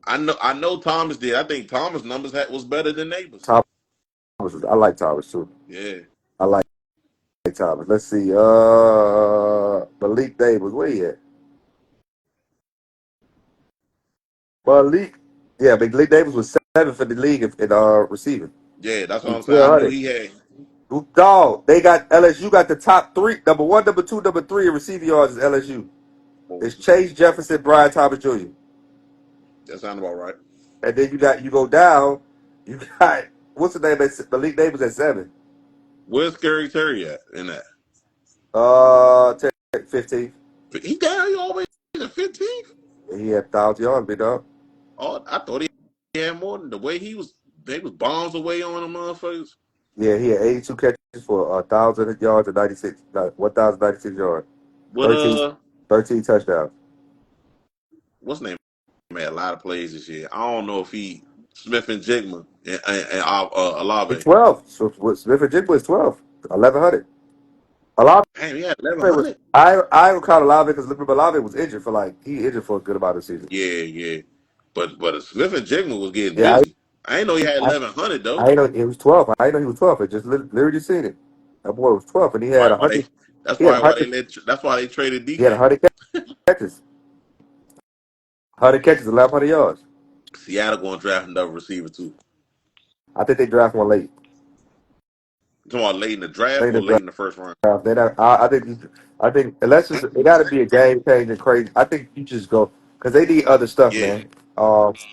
I know Thomas did. I think Thomas numbers was better than Neighbors. Thomas. I like Thomas too. Yeah. I like Thomas. Let's see. Malik Davis. Where he at? Malik. Yeah, Malik Davis was 7 for the league in receiving. Yeah, that's what He's I'm saying. I knew 1,200. he had. Dog, they got LSU got the top three, number one, number two, number three in receiving yards is LSU. It's Chase Jefferson, Brian Thomas Jr. That sounds about right. And then you go down, you got what's the name? Malik Davis at 7. Where's Scary Terry at in that? 15. He down. He always in the 15th. He had 1,000 yards, big dog. Oh, I thought he had more than the way he was. They was bombs away on the motherfuckers. Yeah, he had 82 catches for 1,000 yards and 1,096 yards. But 13, 13 touchdowns. what's his name? Made a lot of plays this year. I don't know if he Smith and Jigma and He's Alave. 12. So with Smith and Jigba is 12. 1,100. Olave Damn, he had was 1,100. I would count Olave because Olave was injured he injured for a good amount of the season. Yeah, yeah. But Smith and Jigma was getting Yeah, busy. I didn't know he had I, 1,100 I though. didn't know it was 12. I didn't know he was 12. I just literally seen it. That boy was 12, and he had Probably why 100. they. That's He had probably why 100. That's why they traded He had DK. 100 catches. 100 catches, 1,100 yards. Seattle going to draft another receiver too. I think they drafted one late. You talking about late in the draft Late or in late the in the first round? draft. They not, I think unless it got to be a game changing crazy. I think you just go because they need other stuff, Yeah, man.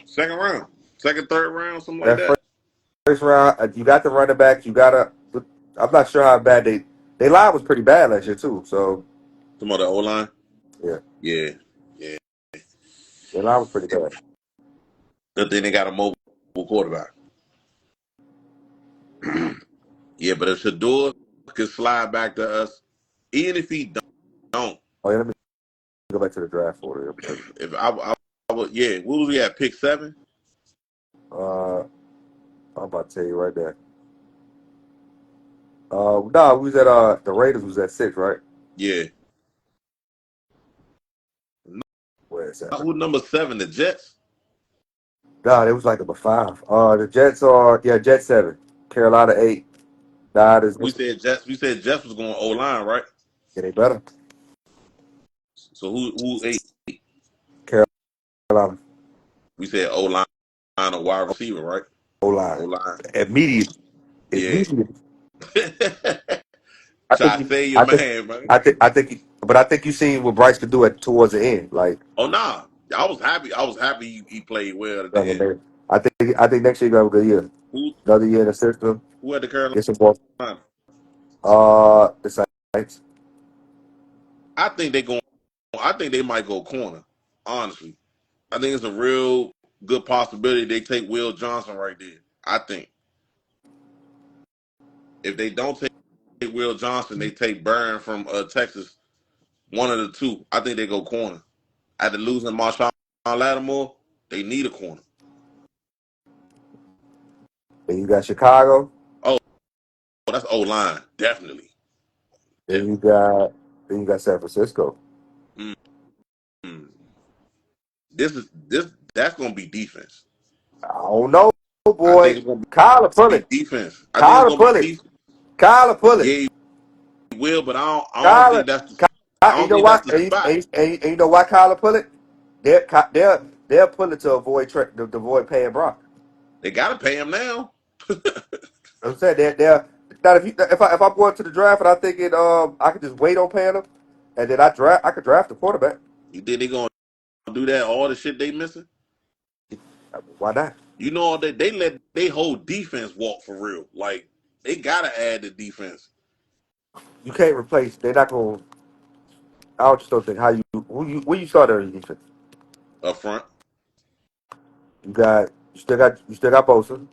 second round, second, third round, something like That that. first round, you got the running back. You got to. I'm not sure how bad they line was pretty bad last year too. So Some of the O line. yeah, Yeah, yeah. their line was pretty bad. Good thing they got a mobile quarterback. Yeah, but if Shador could slide back to us, even if he don't, Oh yeah, let me go back to the draft order. Let me tell you. if I would, yeah, what was we at pick 7? I'm about to tell you right there. No, we was at the Raiders was at 6, right? Yeah. Where is that? Who number 7? The Jets. No, it was like number 5. The Jets are Jets 7, Carolina 8. Nah, We said Jets. We said Jets was going O line, right? they better. So who 8? Carolina We said O line or wide receiver, right? O O line line. immediate. Yeah. Immediate. I Try think. to save your I think. man, man. I think. I think. But I think you seen what Bryce could do at towards the end. Like, Oh nah. I was happy. I was happy he played well at I the end. think. I think next year gonna have a good year. Who Another year in the system. who had the Carolina? Get some more. The Saints. I think they going. I think they might go corner. Honestly, I think it's a real good possibility they take Will Johnson right there. I think if they don't take Will Johnson, they take Burn from Texas. One of the two. I think they go corner. After losing Marshawn Lattimore, they need a corner. Then you got Chicago. Oh, that's O line, definitely. Then you got San Francisco. Mm. This that's gonna be defense. I don't know, I think boy. it's gonna Kyler pull be it. defense. I think it's Kyler gonna be pull it. defense. Kyler pull it. Yeah, he will, but I don't Kyler. think that's I You don't know think why? that's the spot. And you know why Kyler pull it? They'll pull it to avoid to avoid paying Brock. They gotta pay him now. I'm saying they're not if I'm going to the draft and I think I could just wait on paying them, and then I could draft a quarterback. You think they gonna do that? All the shit they missing? Why not? You know that they let they whole defense walk for real. Like they gotta add the defense You can't replace. They're not going. I just don't think how where you start on your defense. up front. You still got Bosa.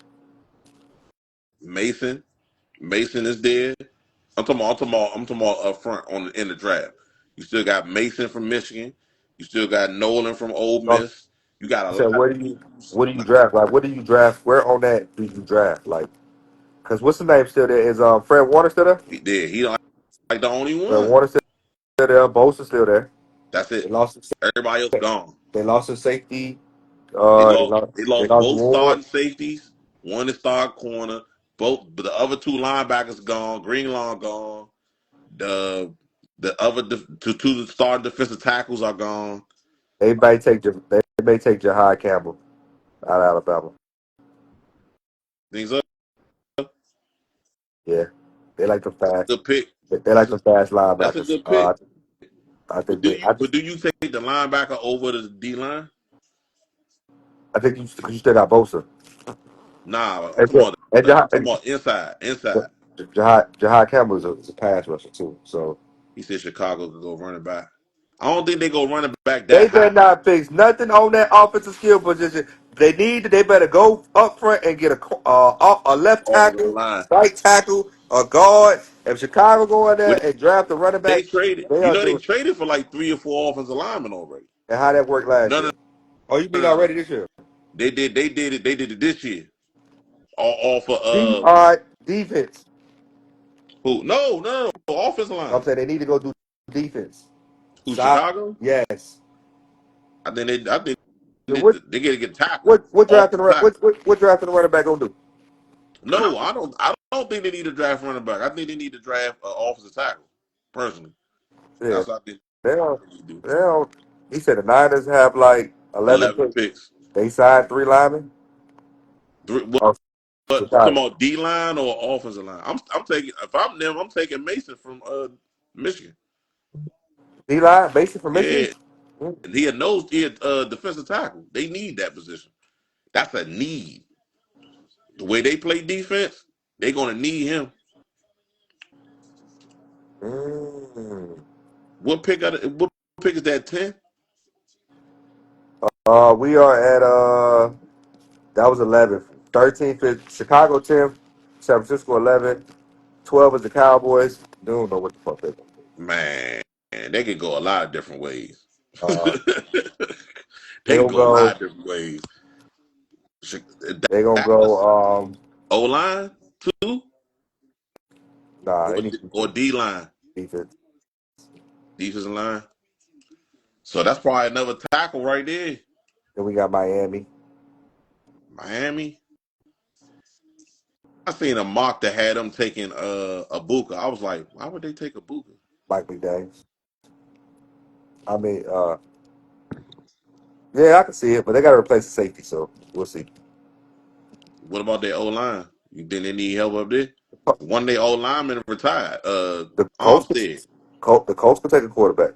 Mason, Mason is there. I'm talking about up front in the draft. You still got Mason from Michigan. You still got Nolan from Ole You Miss. You got a said lot of dudes. where do you draft? Like what do you draft? Where on that do you draft? Like because what's the name still there? Is Fred Warner still there? He did. He don't like the only Fred one. Warner still there. Bosa still there. That's They it. lost. Everybody else gone. They lost a safety. They They lost. lost. They They lost lost both Ward. starting safeties. One is star corner. Both, but the other two linebackers gone. Greenlaw gone. The the other two starting defensive tackles are gone. They may take Jahai Campbell out of Alabama. Things up. Yeah, they like the fast. Good pick. They like That's a the fast that's a linebackers. good pick. I think they. But do you take the linebacker over the D line? I think you still got Bosa. Nah, And, I'm talking about inside. Inside. Jahai Campbell is a pass rusher too. So He said Chicago could go running back. I don't think they go running back they that better high. not fix nothing on that offensive skill position. They better go up front and get a left Offensive tackle, line. right tackle, a guard. If Chicago go in Which there and draft a running they back, traded. they You are know they doing. traded for like 3 or 4 offensive linemen already. And how that worked last No, year? no, Oh, you mean no, no. already this year? They did it this year. All for All right, defense. who? No. Offensive I'm line. saying they need to go do defense. Who? Side, Chicago? yes. I think So what they get to get tackle. what drafting Offensive tackle. what drafting the running back gonna do? No, I don't think they need to draft running back. I think they need to draft offensive tackle. Personally, Yeah, that's what I think they don't. they need to do. They don't. He said the Niners have like 11 11 picks. picks. They signed 3 linemen. Three, what, Oh, what talking Chicago. about D line or offensive line? I'm taking if I'm them, I'm taking Mason from Michigan. D-line, Mason from Michigan. Yeah, he a defensive tackle. They need that position. That's a need. The way they play defense, they're gonna need him. Mm. What pick is that? 10? We are at that was 11. 13 for Chicago 10, San Francisco 11, 12 is the Cowboys. They don't know what the fuck they're gonna Man, they could go a lot of different ways. do. They They could gonna go a go. lot of different ways. They gonna Dallas go. O line too, Nah, they need to or do D line, defense. defensive line. So that's probably another tackle right there. Then we got Miami, Miami. I seen a mock that had them taking a Buka. I was like, why would they take a Buka? Mike McDaniels. I mean, yeah, I can see it, but they got to replace the safety, so we'll see. What about their O line? You think they need help up there? One of their O linemen retired. The Colts, Armstead. The Colts could take a quarterback.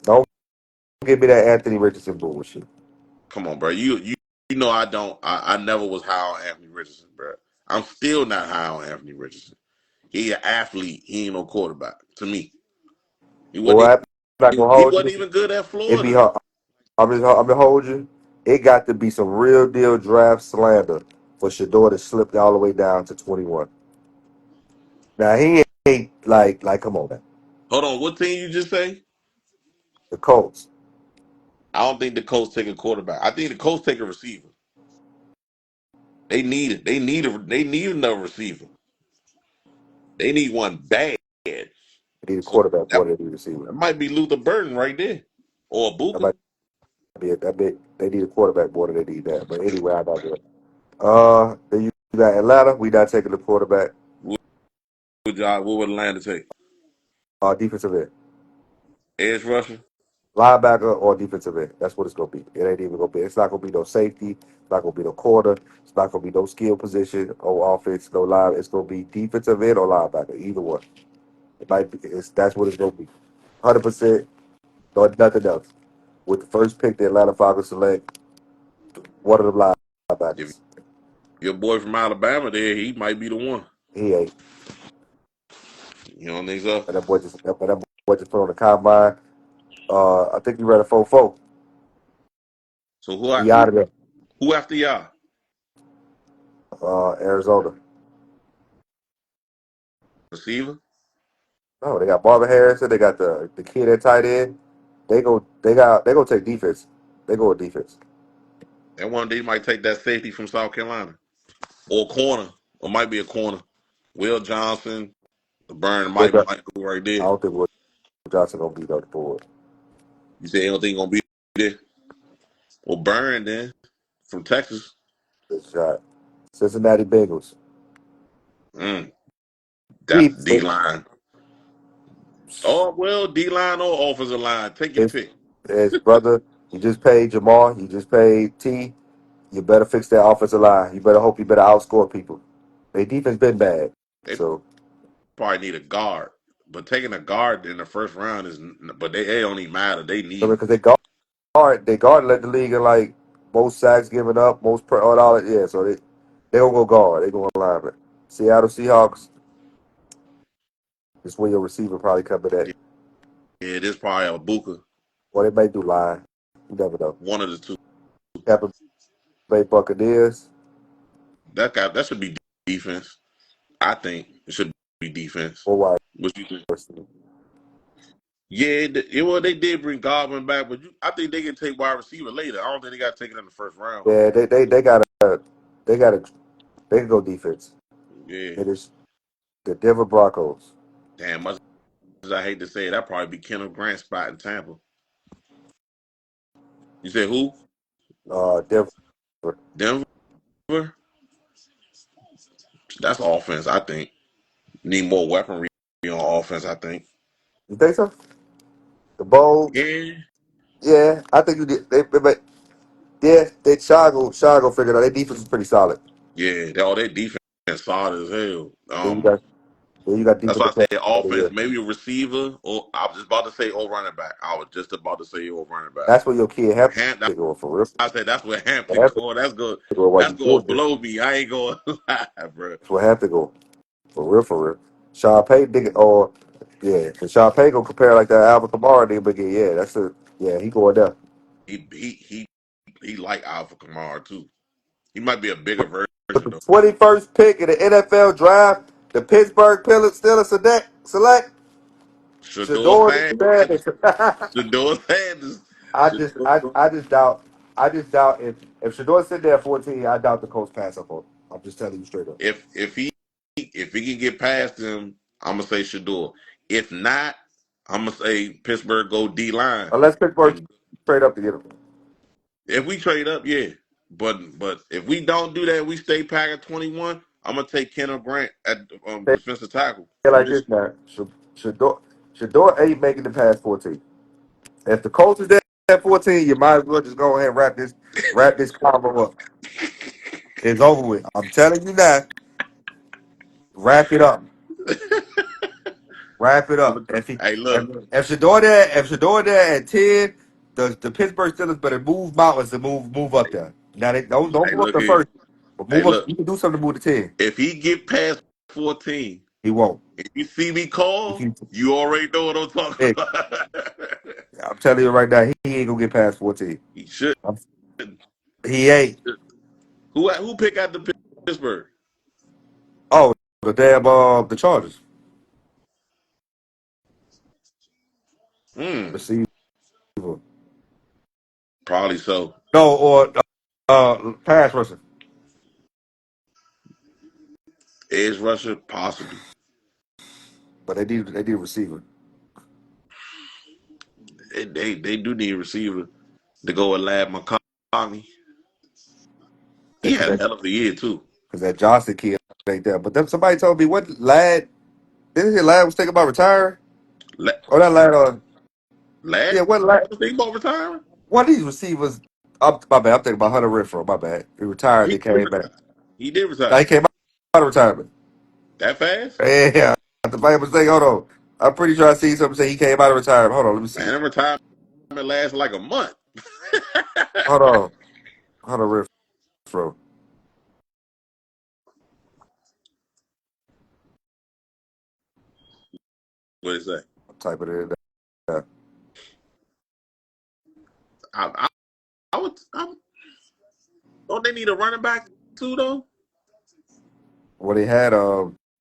Don't give me that Anthony Richardson bullshit. Come on, bro. You know I don't. I never was high on Anthony Richardson, bro. I'm still not high on Anthony Richardson. He an athlete. He ain't no quarterback to me. He Boy, wasn't. I'm not He, gonna he hold wasn't you. even good at It be Florida. hard. I'm gonna hold you. it got to be some real deal draft slander for Shador to slip all the way down to 21. Now he ain't like come on, man. Hold on, what team you just say? The Colts. I don't think the Colts take a quarterback. I think the Colts take a receiver. They need it. They need another receiver. They need one bad. They need a So quarterback that, more than they need a receiver. that might be Luther Burton right there, or That Buka. might be it. That bit they need a quarterback more than they need that. But anyway, I got it. Then you got Atlanta. We not taking the quarterback. What would Atlanta take? Defensive end. Edge rusher. Linebacker or defensive end. That's what it's gonna be. It ain't even gonna be. It's not gonna be no safety. It's not gonna be no corner. It's not gonna be no skill position or offense. No line. It's gonna be defensive end or linebacker. Either one. It might be. That's what it's gonna be. 100%. Nothing else. With the first pick, the Atlanta Falcons select one of the If linebackers. your boy from Alabama there, he might be the one. He ain't. You don't think so? And that boy just put on the combine. I think he ran a 4.4. So He out of there. who after y'all? Arizona. Receiver? No, they got Marvin Harrison. They got the kid at tight end. They gonna take defense. They go with defense. And one day might take that safety from South Carolina. Or corner. Or might be a corner. Will Johnson, the burn might go right I there. don't think Will Johnson gonna beat up the board. You say you don't think he gonna be there? Well, Burn then from Texas. Good shot. Cincinnati Bengals. Mm, that's Deep. D line. Oh well, D line or offensive line. Take your His, pick. his brother. You just paid Jamar. You just paid T. You better fix that offensive line. You better hope you better outscore people. Their defense been bad. They So probably need a guard. But taking a guard in the first round is, but they don't even matter. They need it. because they guard led the league in like most sacks given up, most all that. Yeah, so they don't go guard. They go lineman. Seattle Seahawks. Is where your receiver probably coming at. Yeah, this probably a Buka. Or they may do line. You never know. One of the two. Tampa Bay Buccaneers. That should be defense. I think it should be defense. Or wide What you think? receiver. Yeah, well, they did bring Godwin back, but I think they can take wide receiver later. I don't think they got taken in the first round. Yeah, they gotta they can go defense. Yeah, It is the Denver Broncos. damn. Much as I hate to say it, that probably be Kenneth Grant's spot in Tampa. You said who? Denver. Denver. That's offense. I think need more weaponry on offense. I think. You think so? The Bowl. Yeah, Yeah, I think you did. But yeah, they Chicago figured out their defense is pretty solid. yeah. All their defense solid as hell. Then you got That's why defensive I player said of the offense, year. maybe a receiver, or I was just about to say or running back. I was just about to say or running back. That's where your kid have Ham, to go for real. I said that's where They Hampton have to going. That's good. go while That's you going to bullshit. blow me. I ain't going to lie, bro. That's where have to go for real, for real. Sean Payton dig it or yeah, and Sean Payton gonna compare like that Alvin Kamara did, but yeah, that's a yeah, he going there. He like Alpha Kamara too. He might be a bigger With version the though. 21st pick in the NFL draft, the Pittsburgh Pirates still a select Shador Shador Sanders. Sanders. Shador Sanders. I just Shador. I just doubt if Shador sitting there at 14, I doubt the Colts pass up on him. I'm just telling you straight up. If he can get past him, I'm gonna say Shador. If not, I'm gonna say Pittsburgh go D line. Unless Pittsburgh And trade up to get him. if we trade up, yeah. But if we don't do that, we stay pack at 21. I'm gonna take Kenneth Grant at Say defensive tackle it from like this Michigan. now. Shador ain't making it past 14. If the Colts is there at 14, you might as well just go ahead and wrap this combo up. It's over with. I'm telling you now, wrap it up. Wrap it up. Hey, look. If Shador there at 10, the Pittsburgh Steelers better move mountains and move up there. Now they don't Hey, move up look the here. first, but Hey, move up. look. You can do something to move to 10. If he get past 14, He won't. if you see me If call, he, you already know what I'm talking hey, about. I'm telling you right now, he ain't gonna get past 14. He should. I'm, He ain't. Who picked out the Pittsburgh? Oh, the damn the Chargers Hmm. receiver. Probably so. No, or pass rusher. Edge rusher, possibly. But they need a receiver. They do need a receiver to go with Lad McConkey. He Because had a that hell of a year too. that Johnson kid ain't there. But then somebody told me what lad didn't he lad was thinking about retiring? La- Oh, that lad Lad yeah, what lad was thinking about retiring. one of these receivers. My bad. I'm thinking about Hunter Renfro. My bad. He retired. He They did came back. retire. He did Now he retire. came out of retirement. That fast? Yeah, the Bible mistake. Hold on. I'm pretty sure I see something say he came out of retirement. Hold on. Let me Man, see. that retirement lasted like a month. Hold on. Hunter Renfro. What did it say? I'll type it in there. I, I would. Don't they need a running back too though? Well, they had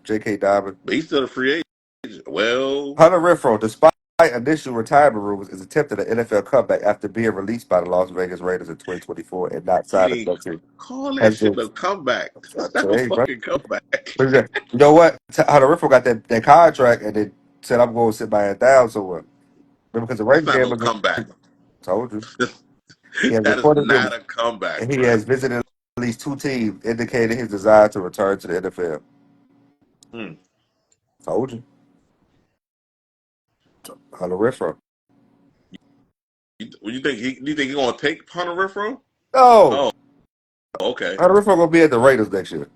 J.K. Diamond. But he's still a free agent. Well, Hunter Renfro, despite initial retirement rumors, is attempting an NFL comeback after being released by the Las Vegas Raiders in 2024 and not you signed a didn't no team. call that Has shit been, a comeback. I'm trying That's to not tell a you, bro. fucking comeback. But you know what? Hunter Renfro got that contract and then said, I'm going to sit my ass down somewhere. Remember, because the That's Raiders not game no was, comeback. told you, he has That is reportedly not a comeback, and he bro. has visited at least two teams, indicating his desire to return to the NFL. Hmm. Told you. Hunter Renfro. You think he gonna take Hunter Renfro? No. Oh, okay. Hunter Renfro going to be at the Raiders next year.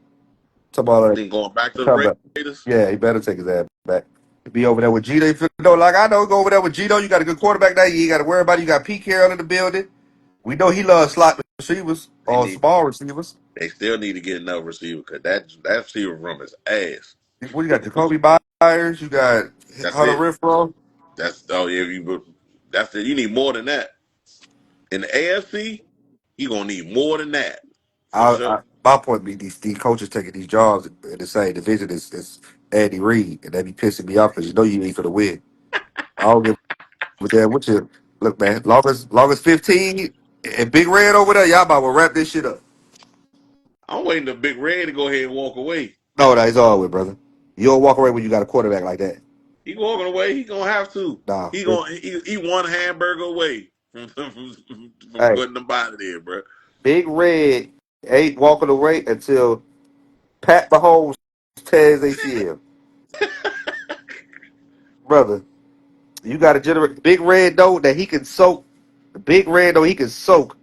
Talking about Then going back a to the comeback. Raiders. Yeah, he better take his ass back. Be over there with Gino. You know, like I know, go over there with Gino. You got a good quarterback now. You ain't got to worry about it. You got Pete Carroll in the building. We know he loves slot receivers They or need. small receivers. They still need to get another receiver because that receiver room is ass. What you got? Jacoby Myers. You got That's Hunter it. Renfro. That's oh yeah. That's it. You need more than that in the AFC. You gonna need more than that for sure. My point be these coaches taking these jobs in the same division is Andy Reid, and that be pissing me off because you know you ain't for the win. I don't give a damn what you look, man. Long as 15 and Big Red over there, y'all about to wrap this shit up. I'm waiting for Big Red to go ahead and walk away. No, that's all with brother. You don't walk away when you got a quarterback like that. He walking away. He gonna have to. Nah. He one hamburger away from Hey, getting them out of there, bro. Big Red ain't walking away until Pat Mahomes tears ACL. Brother, you got to generate Big Red though that he can soak. Big Red though he can soak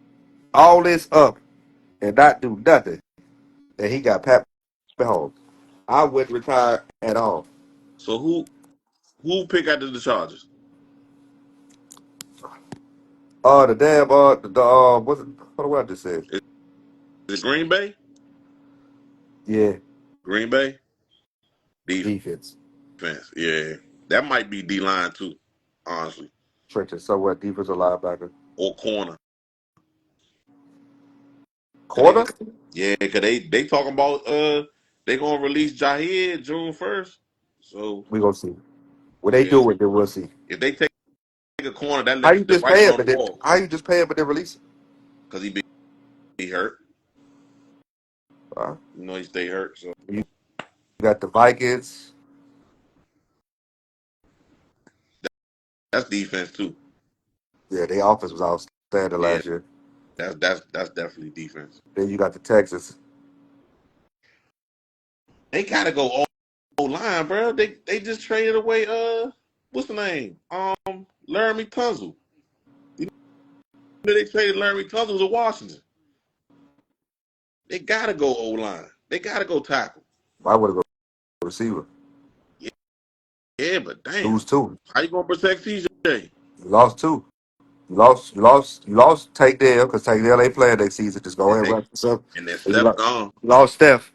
all this up and not do nothing. And he got Pat Mahomes. I wouldn't retire at all. So who pick out the Chargers? The damn what's it? Hold on, what I just said. Is it Green Bay? Yeah, Green Bay defense. defense. Yeah, that might be D line too, honestly, Trenton somewhat defensive linebacker. or corner. Cause they, Corner? yeah, cause they talking about they gonna release Jair June 1st. So We gonna see. When they yeah, do it, then we'll see. if they take a corner, that How lets you the just writing pay him, on but the then wall how you just pay him, but then release him? because he hurt. Uh, You know he stay hurt. So you got the Vikings. that's defense too. Yeah, their offense was outstanding Yeah, last year. that's definitely defense. Then you got the Texans. They gotta go O line, bro. They just traded away what's the name? Laramie Tunzel. You know they traded Laramie Tunzel to Washington. They gotta go O line. They gotta go tackle. I would have go receiver. Yeah, yeah, but damn, Lose two. how you gonna protect CJ? You lost two. You lost Tank Dell because Tank Dell ain't playing next season. Just go And ahead and they wrap this up. and then And you Steph gone. lost Steph.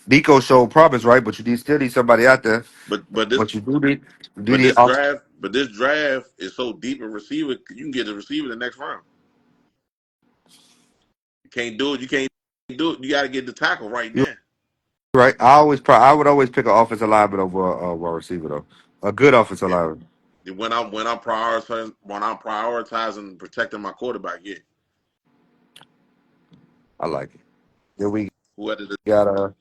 Nico showed promise, right? But still need somebody out there. But this But you do need this draft is so deep in receiver. You can get a receiver the next round. can't do it. You can't do it. You got to get the tackle right You're now. right. I would always pick an offensive lineman over a receiver though. A good offensive Yeah. lineman. When I'm prioritizing protecting my quarterback, yeah. I like it. Then we Who had the got hold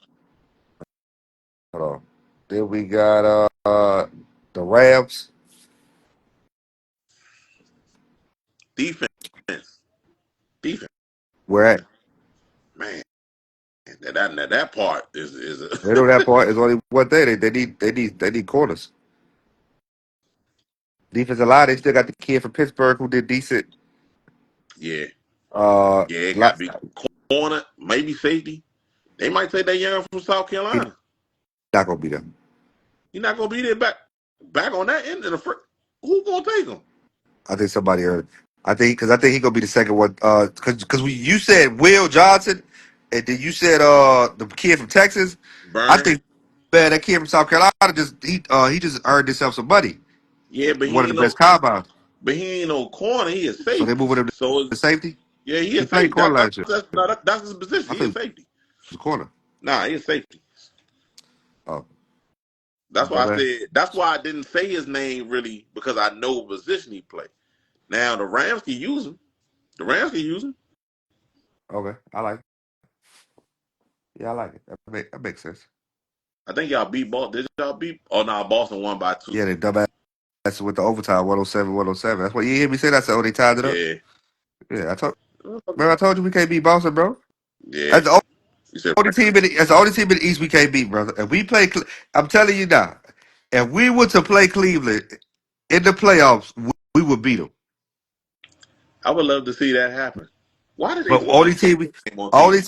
on. Then we got the Rams. defense? Defense, Where at? man. That part is They know that part is only one thing. They need corners. Defensive line. They still got the kid from Pittsburgh who did decent. yeah, Uh, yeah. It got to lot, be corner, maybe safety. They might take that young from South he Carolina. not gonna be there. You're not gonna be there back on that end of the first. Who gonna take him? I think somebody heard. I think he gonna be the second one. Because you said Will Johnson, and then you said the kid from Texas. I Burner. think man that kid from South Carolina he just earned himself some money. Yeah, but One of he the ain't best no. combines. But he ain't no corner. He is So they safety. moving him So to safety. yeah, he He is played safety. corner last year. That's his position. I He think is he safety. was a corner. Nah, he is safety. Oh, That's why my I bad. said. That's why I didn't say his name really because I know what position he play. Now the Rams can use him. The Rams can use him. Okay, I like it. Yeah, I like it. That makes sense. I think y'all beat Boston. Did y'all beat? Oh no, Boston won by 2. Yeah, they dumbass with the overtime 107-107. That's what you hear me say. That's the only tied it up. Yeah. Yeah, I told you we can't beat Boston, bro. Yeah. That's the You said only team that's the only team in the East we can't beat, brother. If we play, I'm telling you now, if we were to play Cleveland in the playoffs, we would beat them. I would love to see that happen. Why did they But put this game on TV? Why? only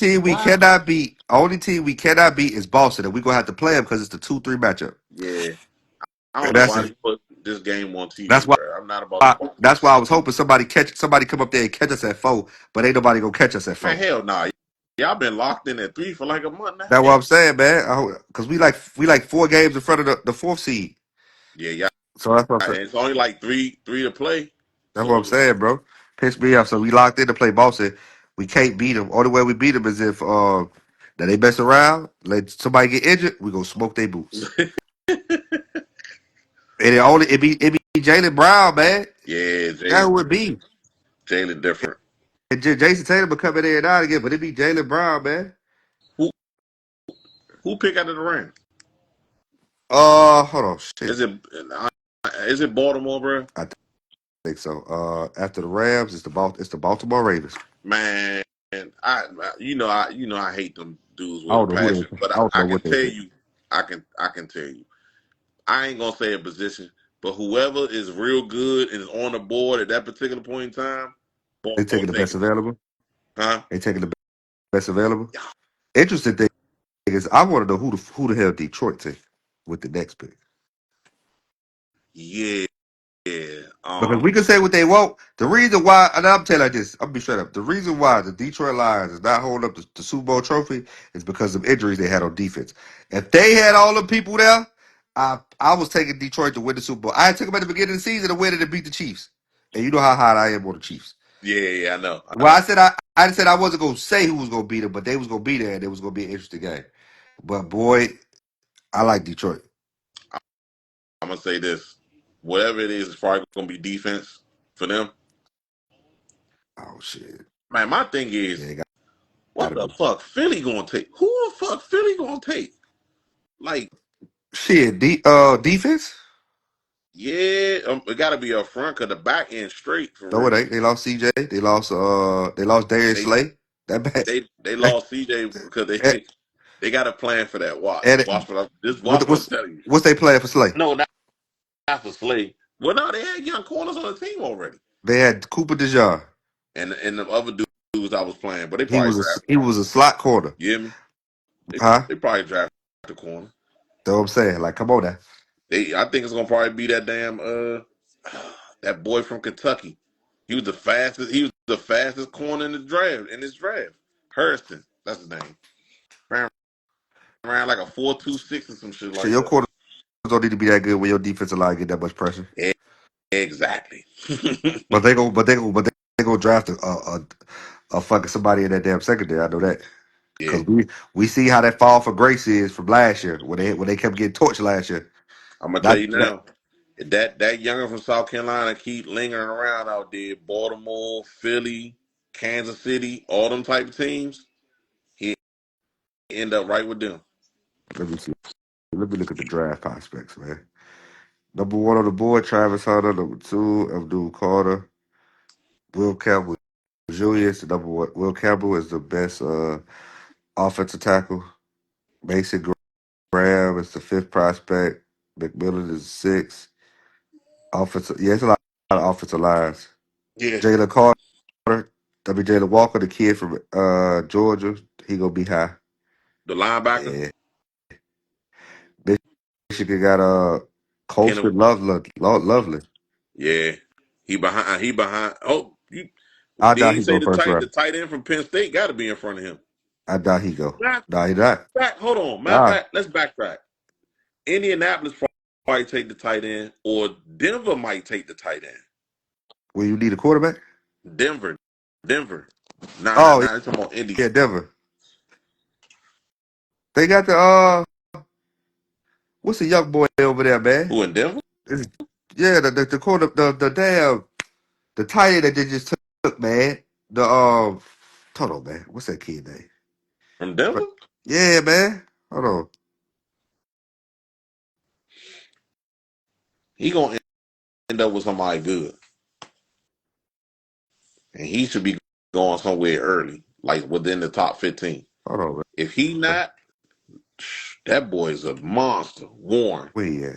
team we cannot beat is Boston, and we're gonna have to play them because it's the 2-3 matchup. Yeah. I don't And know why they put this game on that's TV, why bro. I'm not about to watch that's this. why I was hoping somebody come up there and catch us at 4, but ain't nobody gonna catch us at Man, 4. hell nah. Y'all been locked in at 3 for like a month and That's a what half. I'm saying, man. Because we like 4 games in front of the 4th seed. Yeah, yeah. So that's what I'm saying. And it's only like three to play. That's what I'm So saying, bro. Piss me off. So we locked in to play Boston. We can't beat them. Only way we beat them is if that they mess around, let somebody get injured, we gonna smoke their boots. And it be Jalen Brown, man. yeah, That Jalen would be. Jalen different. And Jason Taylor would come in there and out again, but it be Jalen Brown, man. Who who pick out of the Rams? Hold on, shit. Is it is it Baltimore, bro? I think so. After the Rams, it's the Baltimore Ravens. Man, I hate them dudes I with a don't know who passion, they. but I don't I know can what they tell think. you, I can tell you. I ain't gonna say a position, but whoever is real good and is on the board at that particular point in time, They Baltimore taking the best taking it. available. Huh? They taking the best available. Interesting thing is, I want to know who the hell Detroit take with the next pick. Yeah, yeah. Because we can say what they want. The reason why, and I'm telling you this, I'm gonna be straight up. The reason why the Detroit Lions is not holding up the Super Bowl trophy is because of injuries they had on defense. If they had all the people there, I was taking Detroit to win the Super Bowl. I took them at the beginning of the season to win it and beat the Chiefs. And you know how hot I am on the Chiefs. Yeah, I know. I Well, know. I said I wasn't gonna say who was gonna beat them, but they was gonna be there and it was gonna be an interesting game. But boy, I like Detroit. I'm gonna say this. Whatever it is, it's probably gonna be defense for them. Oh shit. Man, my thing Yeah, is, it what gotta the be. fuck Philly gonna take? Who the fuck Philly gonna take? Like, Shit, defense? yeah, it gotta be up front because the back end straight for No, it real. ain't. They lost CJ. They lost Darius They Slay. That bad. they lost CJ because and, they got a plan for that. and Watch what I'm what's telling you. what's they playing for Slay? No, not for Slay. Well, no, they had young corners on the team already, They had Cooper DeJean. and the other dudes I was playing, but they He probably was a drafted. he was a slot corner. You hear me? Huh? They probably drafted the corner. That's what I'm saying. Like, come on now. I think it's gonna probably be that damn that boy from Kentucky. He was the fastest. He was the fastest corner in the draft. In this draft, Hurston. That's his name. Ran like a 4.26 or some shit So like your that. corners don't need to be that good when your defensive line get that much pressure. Exactly. But they go draft or fucking somebody in that damn secondary. I know that Yeah, because we see how that fall for grace is from last year when they kept getting torched last year. I'm gonna tell Not you that now. If that younger from South Carolina keep lingering around out there, Baltimore, Philly, Kansas City, all them type of teams, he end up right with them. let me see. Let me look at the draft prospects, man. Number one on the board, Travis Hunter. Number two, Abdul Carter. Will Campbell Jr. is the number one. Will Campbell is the best offensive tackle. Mason Graham is the fifth prospect. McMillan is the sixth. Offensive, yeah, it's a lot of offensive lines. Yeah, Jalen Carter, Jalen Walker, the kid from Georgia, he gonna be high. the linebacker, Yeah, Michigan got Kenneth. Colston Lovely. Yeah, he behind. He behind. Oh, you I did doubt you he say go the first tight the round. tight end from Penn State got to be in front of him? I doubt he go. Matter Nah, he not. of fact, hold on. Matter of Nah, fact, let's backtrack. Indianapolis probably take the tight end, or Denver might take the tight end. when you need a quarterback. Denver, Denver. Nah, nah, Oh nah. It's about Indy. yeah, Denver. They got the what's the young boy over there, man? Who in Denver? It's, yeah, the quarter the damn the tight end that they just took, man. The hold on, man. What's that kid name? From Denver? Yeah, man. Hold on. He gonna end up with somebody good, and he should be going somewhere early, like within the top 15. Hold on, If he man. not, that boy's a monster. Warren. Where he at?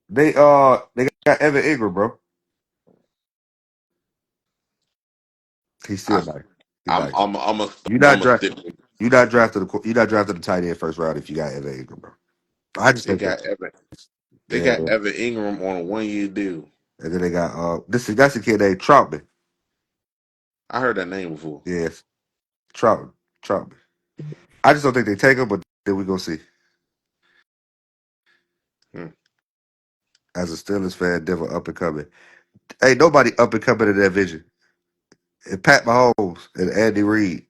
They got Evan Ingram, bro. He's still I, nice. He's I'm, nice. I'm, I'm a, You I'm not a draft. stick. You not drafted the tight end first round if you got Evan Ingram, bro. I just They think that. got Evan. They Yeah, got Evan Ingram on a 1 year deal. and then they got that's the kid named Troutman. I heard that name before. Yes, Troutman. Troutman. I just don't think they take him, but then we gonna see. Hmm. As a Steelers fan, Denver up and coming. Ain't nobody up and coming in that vision. And Pat Mahomes and Andy Reid.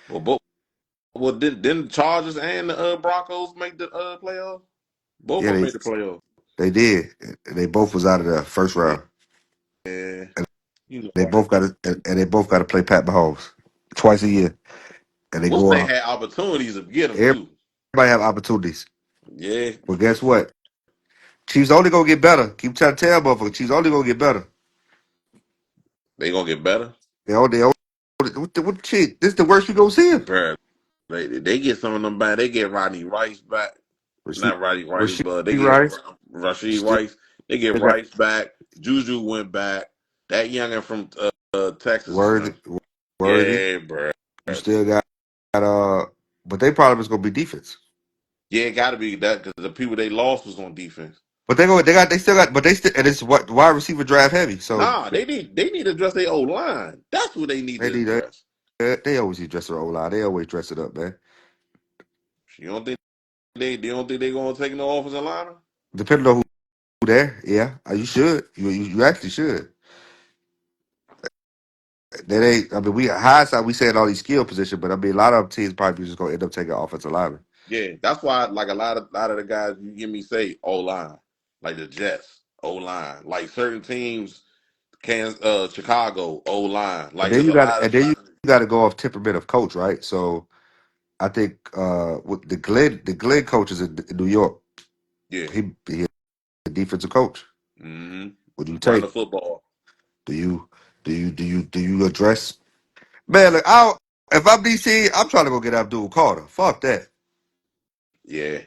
Well, didn't the Chargers and the Broncos make the playoffs? Both Yeah, of them made the playoffs. they did. And they both was out of the first Yeah, round. And you know they what? both got to and they both got to play Pat Mahomes twice a year. And they What's go they on. had opportunities to get them Everybody too. have opportunities. Yeah, But guess what? Chiefs only gonna get better. Keep trying to tell motherfuckers. Chiefs only gonna get better. they gonna get better. They only what shit? This the worst we gonna see him. Bruh, they get some of them back. They get Rodney Rice back. Rasheed, Not Rice, Rasheed but they get Rice Rasheed still Rice. They get got Rice back. Juju went back. That youngin from Texas is worthy. gonna. Worthy. Yeah, bruh. You still got but they probably is gonna be defense. Yeah, it got to be that because the people they lost was on defense. But they still got but they still and it's what wide receiver draft heavy. So Nah, they need to address their old line. That's what they need they to need address. they always need to dress their O line. They always dress it up, man. You don't think they don't think they gonna take no offensive lineman? Depending on who there, yeah. You should. You actually should. That ain't I mean we hindsight we saying all these skill positions, but I mean a lot of teams probably just gonna end up taking offensive linemen. Yeah, that's why like a lot of the guys you hear me say O line, like the Jets O line, like certain teams can Chicago O line, like it's a lot And of then you gotta go off temperament of coach, right? So I think with the Glenn coaches in New York, yeah. he a defensive coach. Mm-hmm. What do you Run the take? football. Do you address man, look, if I'm DC, I'm trying to go get Abdul Carter. Fuck that. Yeah,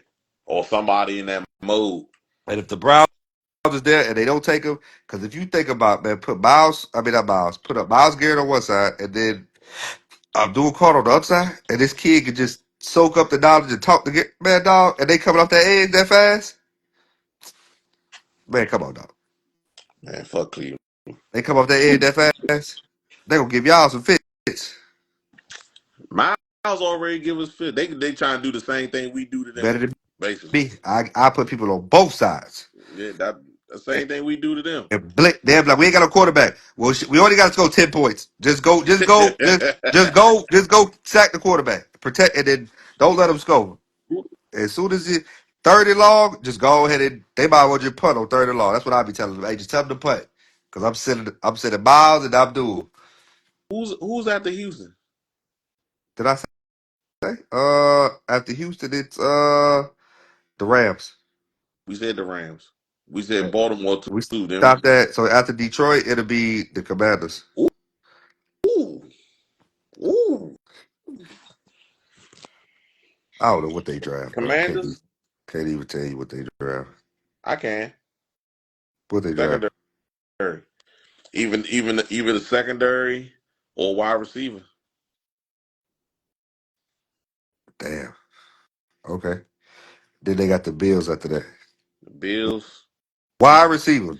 or somebody in that mode. And if the Browns is there and they don't take him, because if you think about man, put Miles, I mean not Miles, put up Miles Garrett on one side and then Abdul Carter on the other side, and this kid could just soak up the knowledge and talk to get man dog, and they coming off that edge that fast. Man, come on, dog. Man, fuck Cleveland. They come off that edge that fast. They gonna give y'all some fits. Miles already give us fit. They trying to do the same thing we do to them, Better than basically. me. I put people on both sides. Yeah, that The same thing we do to them. And blink, they're like, we ain't got no quarterback. Well, we only got to score 10 points. Just go sack the quarterback. Protect, and then don't let them score. As soon as it 30 long, just go ahead and they might well just punt on 30 long. That's what I be telling them. Hey, just tell them to punt. Because I'm sending Miles and Abdul. Who's after Houston? Did I say? After Houston, it's the Rams. We said the Rams. We said Baltimore We too. Then stopped that. So after Detroit, it'll be the Commanders. ooh, ooh, ooh. I don't know what they draft, bro. Commanders. Can't even tell you what they draft. I can What they draft? secondary. Even the secondary or wide receiver. Damn. Okay. Then they got the Bills after that. The Bills. Wide receiver.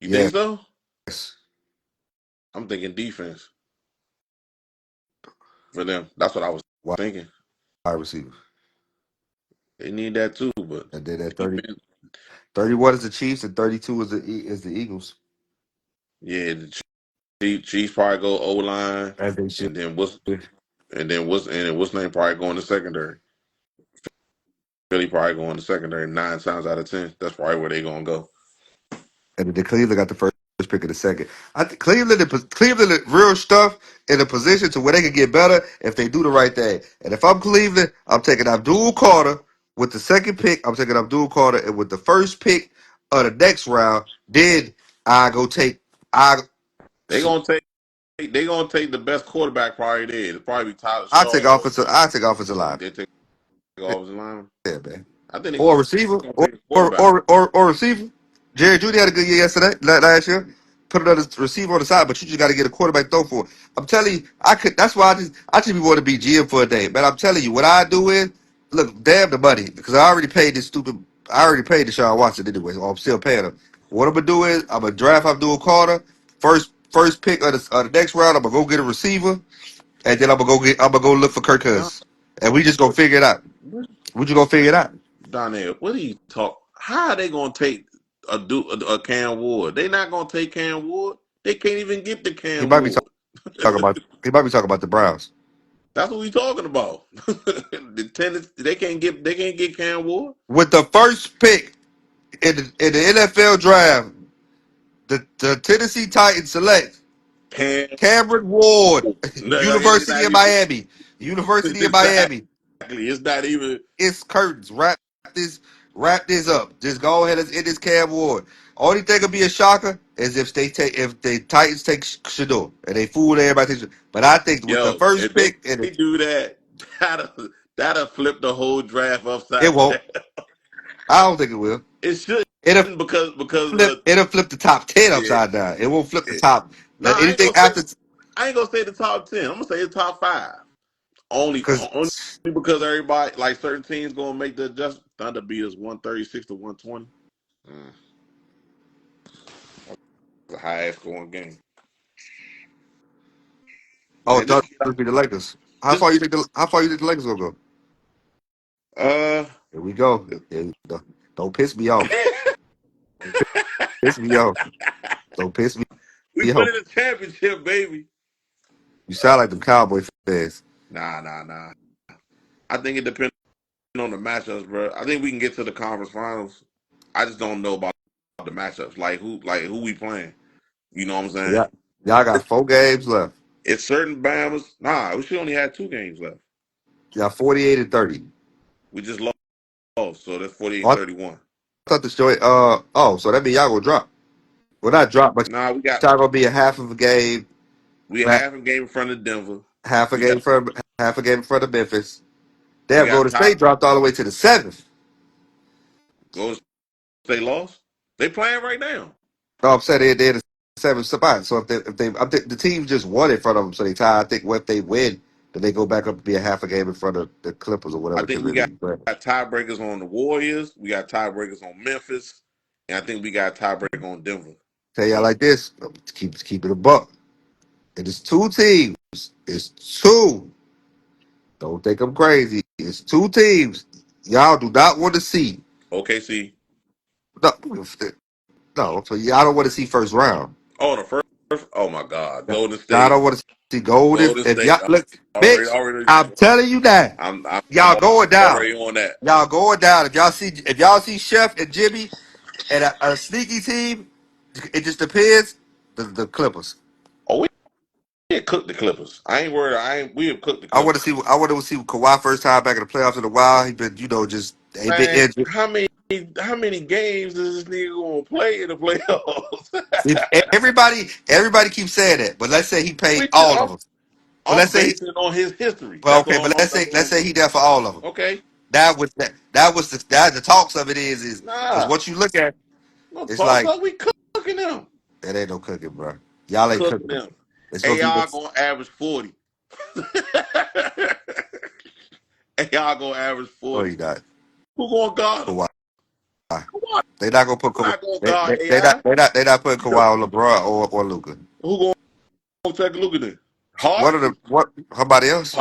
You think Yes. so? I'm thinking defense for them. That's what I was Wide thinking. receiver. They need that too, but And then at 30, defense. 31 is the Chiefs and 32 is the Eagles. Yeah, the Chiefs probably go O line, As they should. and then what's name probably go in the secondary. Philly probably go in the secondary 9 times out of 10. That's probably where they gonna go. And then Cleveland got the first pick of the second. I think Cleveland is real stuff in a position to where they can get better if they do the right thing. And if I'm Cleveland, I'm taking Abdul Carter with the second pick. I'm taking Abdul Carter, and with the first pick of the next round, then I go take I They gonna take the best quarterback probably there. It'll probably be Tyler I take Shaw. offensive I take offensive line. They take offensive lineman. Yeah, man. I think Or a receiver, they're gonna take a quarterback. or receiver. Jerry Judy had a good year yesterday, last year. Put another receiver on the side, but you just got to get a quarterback throw for it. I'm telling you, I could. That's why I just want to be GM for a day. But I'm telling you, what I do is look, damn the money because I already paid this stupid. I already paid Deshaun Watson anyway, so I'm still paying him. What I'm gonna do is I'm gonna draft Abdul Carter first pick of the next round. I'm gonna go get a receiver, and then I'm gonna go look for Kirk Don, Cousins, and we just gonna figure it out. what, We just gonna figure it out. Donnell, what do you talk? How are they gonna take a Cam Ward? They not gonna take Cam Ward. They can't even get the He Cam might be Ward. talking about the Browns. That's what we talking about. The tennis, they can't get Cam Ward. With the first pick in the NFL draft, the Tennessee Titans select Cam, Cameron Ward, no, it's University not of even Miami. University of exactly. Miami. It's not even. It's curtains. Wrap this up. Just go ahead and end this Cam Ward. Only thing could be a shocker is if the Titans take Shador and they fool everybody. But I think with the Yo, first if they pick, and do that, that'll flip the whole draft it upside down. won't. I don't think it will. It shouldn't It'll because of flip. the It'll flip the top 10 yeah. upside down. It won't flip the top. Nah, Anything after I ain't gonna say the top 10. I'm gonna say the top 5. because Only because everybody like certain teams gonna make the adjustment. Thunder beat us 136 to 120. Mm, it's a high ass scoring game. Man, Thunder be the Lakers. just How far you think the Lakers gonna go? uh Here we go. Don't piss me off. Piss me off. Don't piss me we off. winning the championship, baby. You sound like them Cowboy fans. Nah. I think it depends on the matchups, bro. I think we can get to the conference finals. I just don't know about the matchups, like who we playing. You know what I'm Yeah, saying? y'all got 4 games left. It's certain Bama's. Nah, we should only had 2 games left. Y'all 48 and 30. We just lost, so that's Oh, I 48-31. thought the story. So that means y'all gonna drop. Well, not drop, but Nah, y'all gonna be a half of a game, we half a game in front of Denver. half a We got game in front of Memphis. we Damn, got Golden top State dropped all the way to the seventh. goes they lost. They playing right now. No, I'm saying they're in the seventh spot. So if they I think the team just won in front of them, so they tie. I think if they win, then they go back up to be a half a game in front of the Clippers or I whatever. think Because we they got, lose. But got tiebreakers on the Warriors. We got tiebreakers on Memphis, and I think we got tiebreaker on Denver. tell y'all So like this, keep it a buck. It is 2 teams. It's two. Don't think I'm crazy. It's 2 teams. Y'all do not want to see. OKC, No, No, so yeah, I don't want to see first round. Oh, the first. Oh my God, Now, Golden I State. don't want to see Golden. Golden If State. y'all look, Already, bitch, already. I'm telling you that I'm y'all going down. already on that. Y'all going down. If y'all see Chef and Jimmy and a sneaky team, it just depends. The Clippers. Oh, we had cooked the Clippers. I ain't worried. I ain't. We have cooked the I want to Clippers. see. I want to see Kawhi first time back in the playoffs in a while. He been, just ain't been Man, injured. how many games is this nigga gonna play in the playoffs? If everybody keeps saying that, but let's say he paid We just, all of I'm, them. But I'm basing it on his history. That's okay, all but I'm. let's say he there for all of them. Okay. That was the talks of it is because Nah. what you look at, No it's talks like like we cooking them. that ain't no cooking, bro. Y'all ain't Cooking cooking. them. It's gonna be AR this. gonna average 40. AR gonna average No, 40. you not. Who gonna guard him? Kawhi. Kawhi. They not gonna put Who Kawhi. not gonna They guard they, they not AI? they not putting Kawhi on LeBron or Luka. Who gonna take a look at it? One of Harden? the what? Somebody else?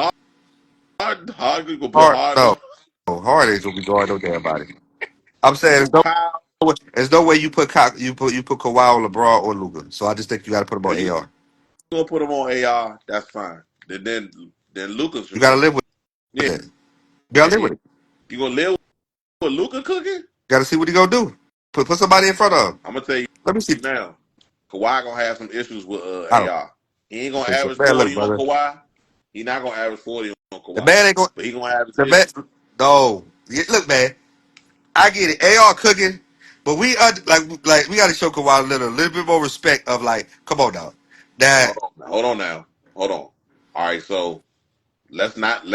Harden gonna put Hard? Harden No, on. no. Hard ain't gonna be guarding no damn body. I'm saying So Kyle, there's no way you put Kawhi on LeBron or Luka. So I just think you got to put him oh, on you AR. gonna put him on AR? That's fine. Then Lucas You got to should. live with Yeah, that. You got to live yeah. with it. You gonna live with Luca cooking? Got to see what he gonna do. Put somebody in front of him. I'm gonna tell you Let me see. now. Kawhi gonna have some issues with I don't. AR. He ain't gonna Okay, so average man, look, 40 on brother. Kawhi. He not gonna average 40 on The Kawhi. man ain't going. But he gonna have his The man. issues. No. Look, man. I get it. AR cooking, but we like we got to show Kawhi a little bit more respect. Of like, come on now. That Hold on now. Hold on. All right, so let's not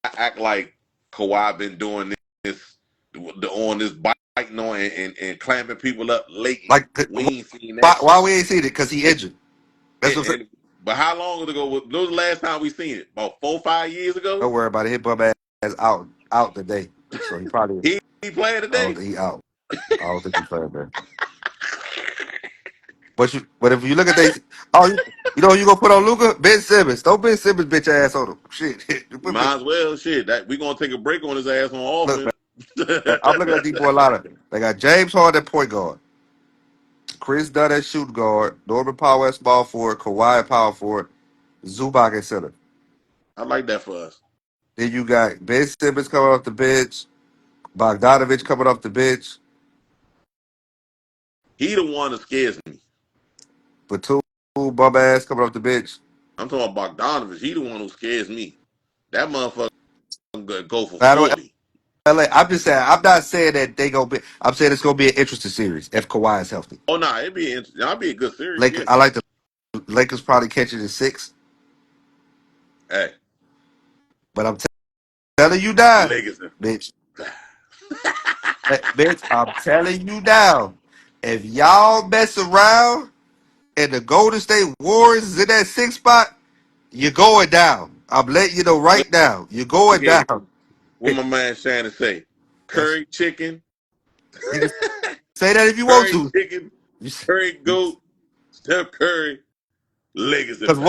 act like Kawhi been doing this on this biting on and clamping people up lately. like We ain't seen that why shit. we ain't seen it? Because he injured. That's And, what I'm saying. and but how long ago was the last time we seen it? About 4 or 5 years ago? Don't worry about it. His bum ass out today. So he probably. He playing I don't today? think he out. I don't think he playing, man. But if you look at they, oh, you know who you gonna put on Luca? Ben Simmons. Don't Ben Simmons bitch ass on him. Shit. Might as well. Shit, that we gonna take a break on his ass on Look, offense. man. I'm looking at these boy a lot of. They got James Harden at point guard, Chris Dunn at shooting guard, Norman Powell at small forward, Kawhi at power forward, Zubac at center. I like that for us. Then you got Ben Simmons coming off the bench, Bogdanovich coming off the bench, He the one that scares me. Batum bum ass coming off the bench. I'm talking about Bogdanovich. He the one who scares me. That motherfucker gonna go for Battle 40. LA. I'm just saying. I'm not saying that they gonna be. I'm saying it's gonna be an interesting series if Kawhi is healthy. Oh nah, that'd be a good series. Yeah. I like the Lakers probably catching in six, Hey, but I'm telling you now, Lakers. bitch. Bitch, I'm telling you now. If y'all mess around and the Golden State Warriors is in that six spot, you're going down. I'm letting you know Look right now. You're going here. down. What my man Shannon say? That's Curry chicken, you can say that if you want Curry to. chicken, Curry goat, Steph Curry, Lakers in Because five.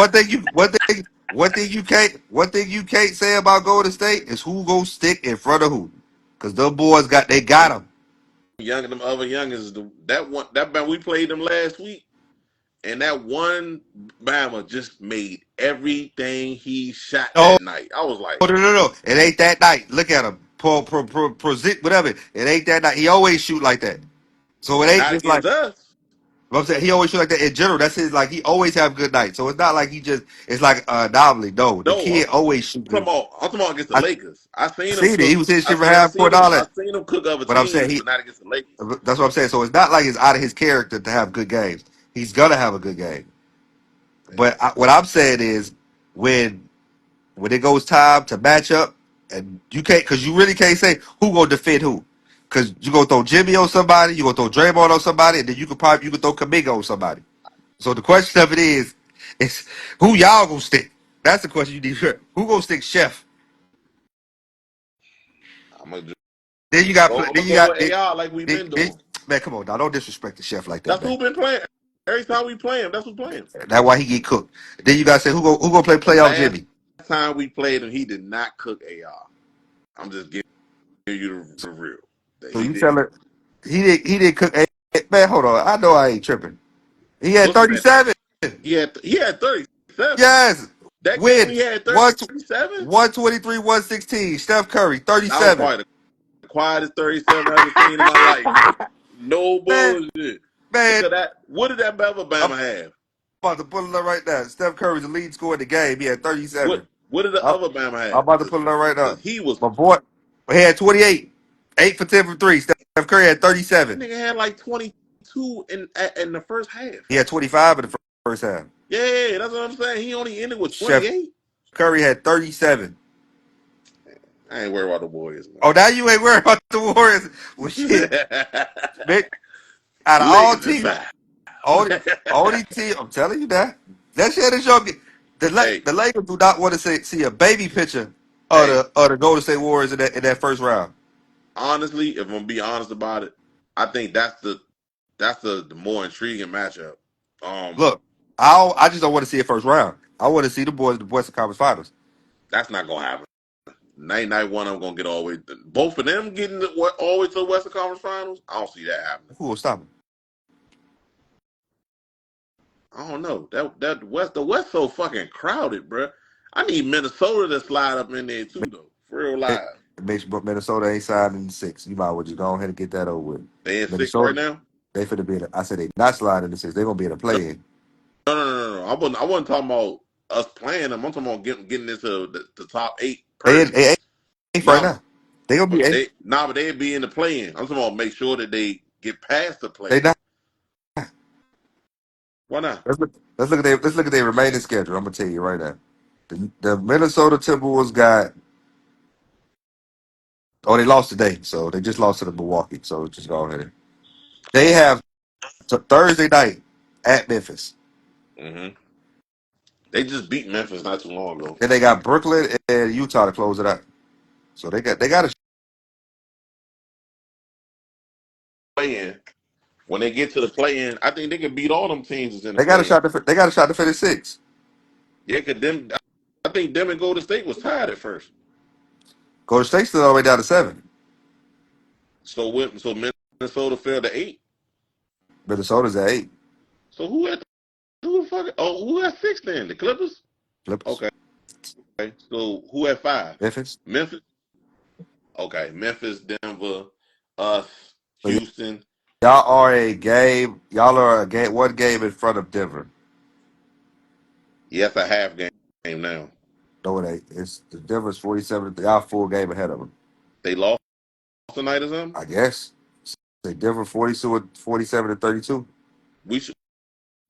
one thing you can't say about Golden State is who gonna stick in front of who. Because them boys got Them them. them other youngins, that man we played them last week, and that one Bama just made everything he shot No, that night. I was like, no. It ain't that night. Look at him. Whatever. It ain't that night. He always shoot like that. So it ain't not just like against us. what I'm saying. He always shoot like that in general. That's his like he always have good nights. So it's not like he just it's like anomaly. No, the No, kid always shoot good. I'm talking about against the I Lakers. I seen him seen it. He cook. was hitting I shit for seen I half seen court him all I that. seen him cook other But I'm saying teams, he but not against the Lakers. that's what I'm saying. So it's not like it's out of his character to have good games. He's gonna have a good game. But what I'm saying is when it goes time to match up, and you can't because you really can't say who gonna defend who. Because you gonna throw Jimmy on somebody, you gonna throw Draymond on somebody, and then you could throw Kaminga on somebody. So the question of it is who y'all gonna stick? That's the question you need to hear. Who gonna stick Chef? I'm gonna just Then you got go. I'm then gonna you go got with AR like we've been then- doing. man. Come on, now don't disrespect the Chef like that, That's man. who been playing. Every time we play him, that's who playing. That's why he get cooked. Then you got to say who gonna play The playoff last Jimmy. time we played him, he did not cook AR. I'm just giving you the real. That So he you tell didn't. her he didn't cook Man, hold on. I know I ain't tripping. He had What's that? 37. He had 37. Yes. That game he Wins. had 37. 123, 116. Steph Curry, That was 37. probably the quietest 37 I ever seen in my life. No Man, bullshit. man, Because what did that I'm Alabama have? about to pull it up right now. Steph Curry's the lead scorer in the game. He had What 37. what did the I'm, other Bama I'm have? about to pull it up right now. Because he was My boy, he had 28. 8 for 10 from 3. Steph Curry had that 37. nigga had like 22 in the first half. He had 25 in the first half. Yeah, that's what I'm saying. He only ended with Chef 28. Curry had 37. I ain't worried about the Warriors, Oh, now you ain't worried about the Warriors. Well, shit. man. Big, out of all Lakers is teams, back. only team, I'm telling you that. That shit is your hey, the Lakers do not want to see a baby picture of hey, the Golden State Warriors in that first round. honestly, if I'm gonna be honest about it, I think that's the more intriguing matchup. Um, Look, I just don't want to see a first round. I want to see the boys in the Western Conference Finals. that's not gonna happen. Night one, I'm gonna get all the way. Both of them getting all the way to the Western Conference Finals. I don't see that happening. Who will stop them? I don't know. The West so fucking crowded, bro. I need Minnesota to slide up in there too, though. For real It, live. it makes Minnesota ain't signed in 6. You might as well just go ahead and get that over with. They in six right Minnesota, now. they finna be in. I said they not sliding in the 6. They gonna be in a No, play in. no. I wasn't talking about us playing them. I'm talking about getting into the top eight They permanently. ain't eighth right Nah, now. They gonna be eighth. but they'd be in the play-in. I'm talking about make sure that they get past the They play-in. not. Why not? Let's look at their remaining schedule. I'm gonna tell you right now. The Minnesota Timberwolves got. Oh, they lost today, so they just lost to the Milwaukee. So just go ahead. They have Thursday night at Memphis. Hmm. They just beat Memphis not too long ago. Then they got Brooklyn and Utah to close it out. So they got a Play-in. When they get to the play-in, I think they can beat all them teams that's in the they got a play-in. shot to they got a shot to finish 6. Yeah, cause them. I think them and Golden State was tied at first. Golden State still all the way down to 7. So Minnesota fell to 8. Minnesota's at 8. So who had 6 then? The Clippers. Clippers, Okay. So who had 5? Memphis. Memphis. Okay, Memphis, Denver, us, So Houston. y'all are a game. Y'all are a game. One game in front of Denver. Yes, a half game now. No, it ain't. It's the Denver's 47. Y'all full game ahead of them. They lost tonight or something. I guess. Say Denver 47 to 32. We should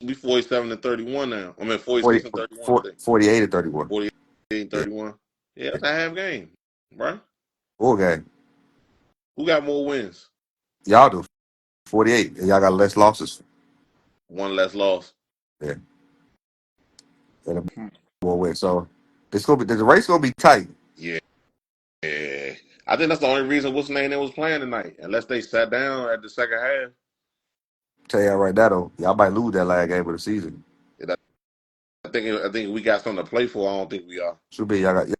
be 47 and 31 now. I mean 40, 46 and 31. I think 48 to 31. 48 and Yeah, 31. Yeah, that's a half game, right? full game. Who got more wins? Y'all do 48, and y'all got less losses. One less loss. Yeah, and more wins. So it's gonna be the race gonna be tight. Yeah, yeah. I think that's the only reason what's name they was playing tonight. Unless they sat down at the second half. Tell y'all right now though, y'all might lose that last game of the season. Yeah, I think we got something to play for. I don't think we are. Should be y'all do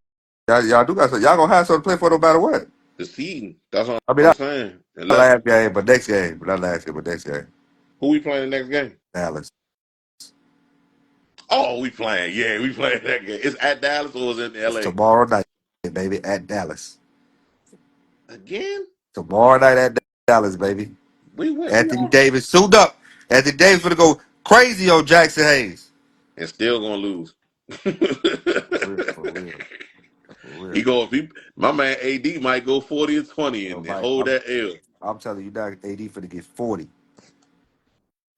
got something. Y'all gonna have something to play for no matter what. The seeding. That's what I mean, I'm not saying. Unless last game, but next game. But not last game, but next game. who we playing the next game? Dallas. Oh, we playing. Yeah, we playing that game. It's at Dallas or is it in It's LA? tomorrow night, baby, at Dallas. Again? Tomorrow night at Dallas, baby. We went. We Anthony all Davis suited up. Anthony Davis gonna go crazy on Jackson Hayes. and still gonna lose. For real, for real, for he real. go if he my man AD might go 40 or 20 Yo, and Mike, hold that L. I'm telling you now, AD finna get 40.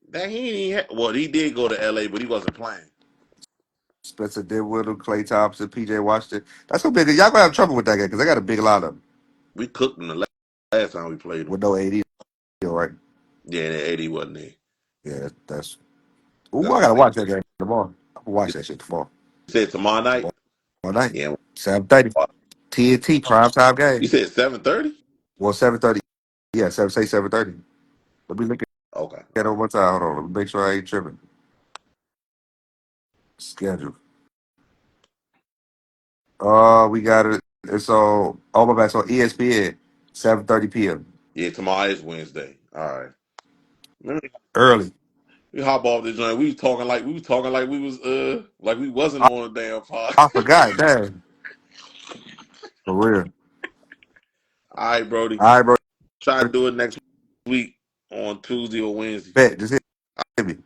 That he ain't even well, he did go to LA, but he wasn't playing. Spencer Dinwiddie, Clay Thompson, PJ Washington. That's gonna be a good. Y'all gonna have trouble with that game because they got a big lineup We cooked him the last time we played him. with no AD. All right. Yeah, that AD wasn't there. Yeah, that's. Ooh, That's I why gotta they watch that game tomorrow. I'm gonna watch that shit tomorrow. said tomorrow night. Tomorrow night, Yeah. 7:30. TNT primetime You game. said 7:30? Well, 7:30. Yeah, 7:30. Let me look Okay. at it one time. Hold on. Let me make sure I ain't tripping. Schedule. We got it. It's on. Oh my bad. It's on ESPN. 7:30 p.m. Yeah, tomorrow is Wednesday. All right. Let me, early. we hop off the joint. We was talking like we wasn't I, on a damn pod. I forgot. Dang, for real. All right, Brody. All right, bro. Try to do it next week on Tuesday or Wednesday. Bet. Just hit me.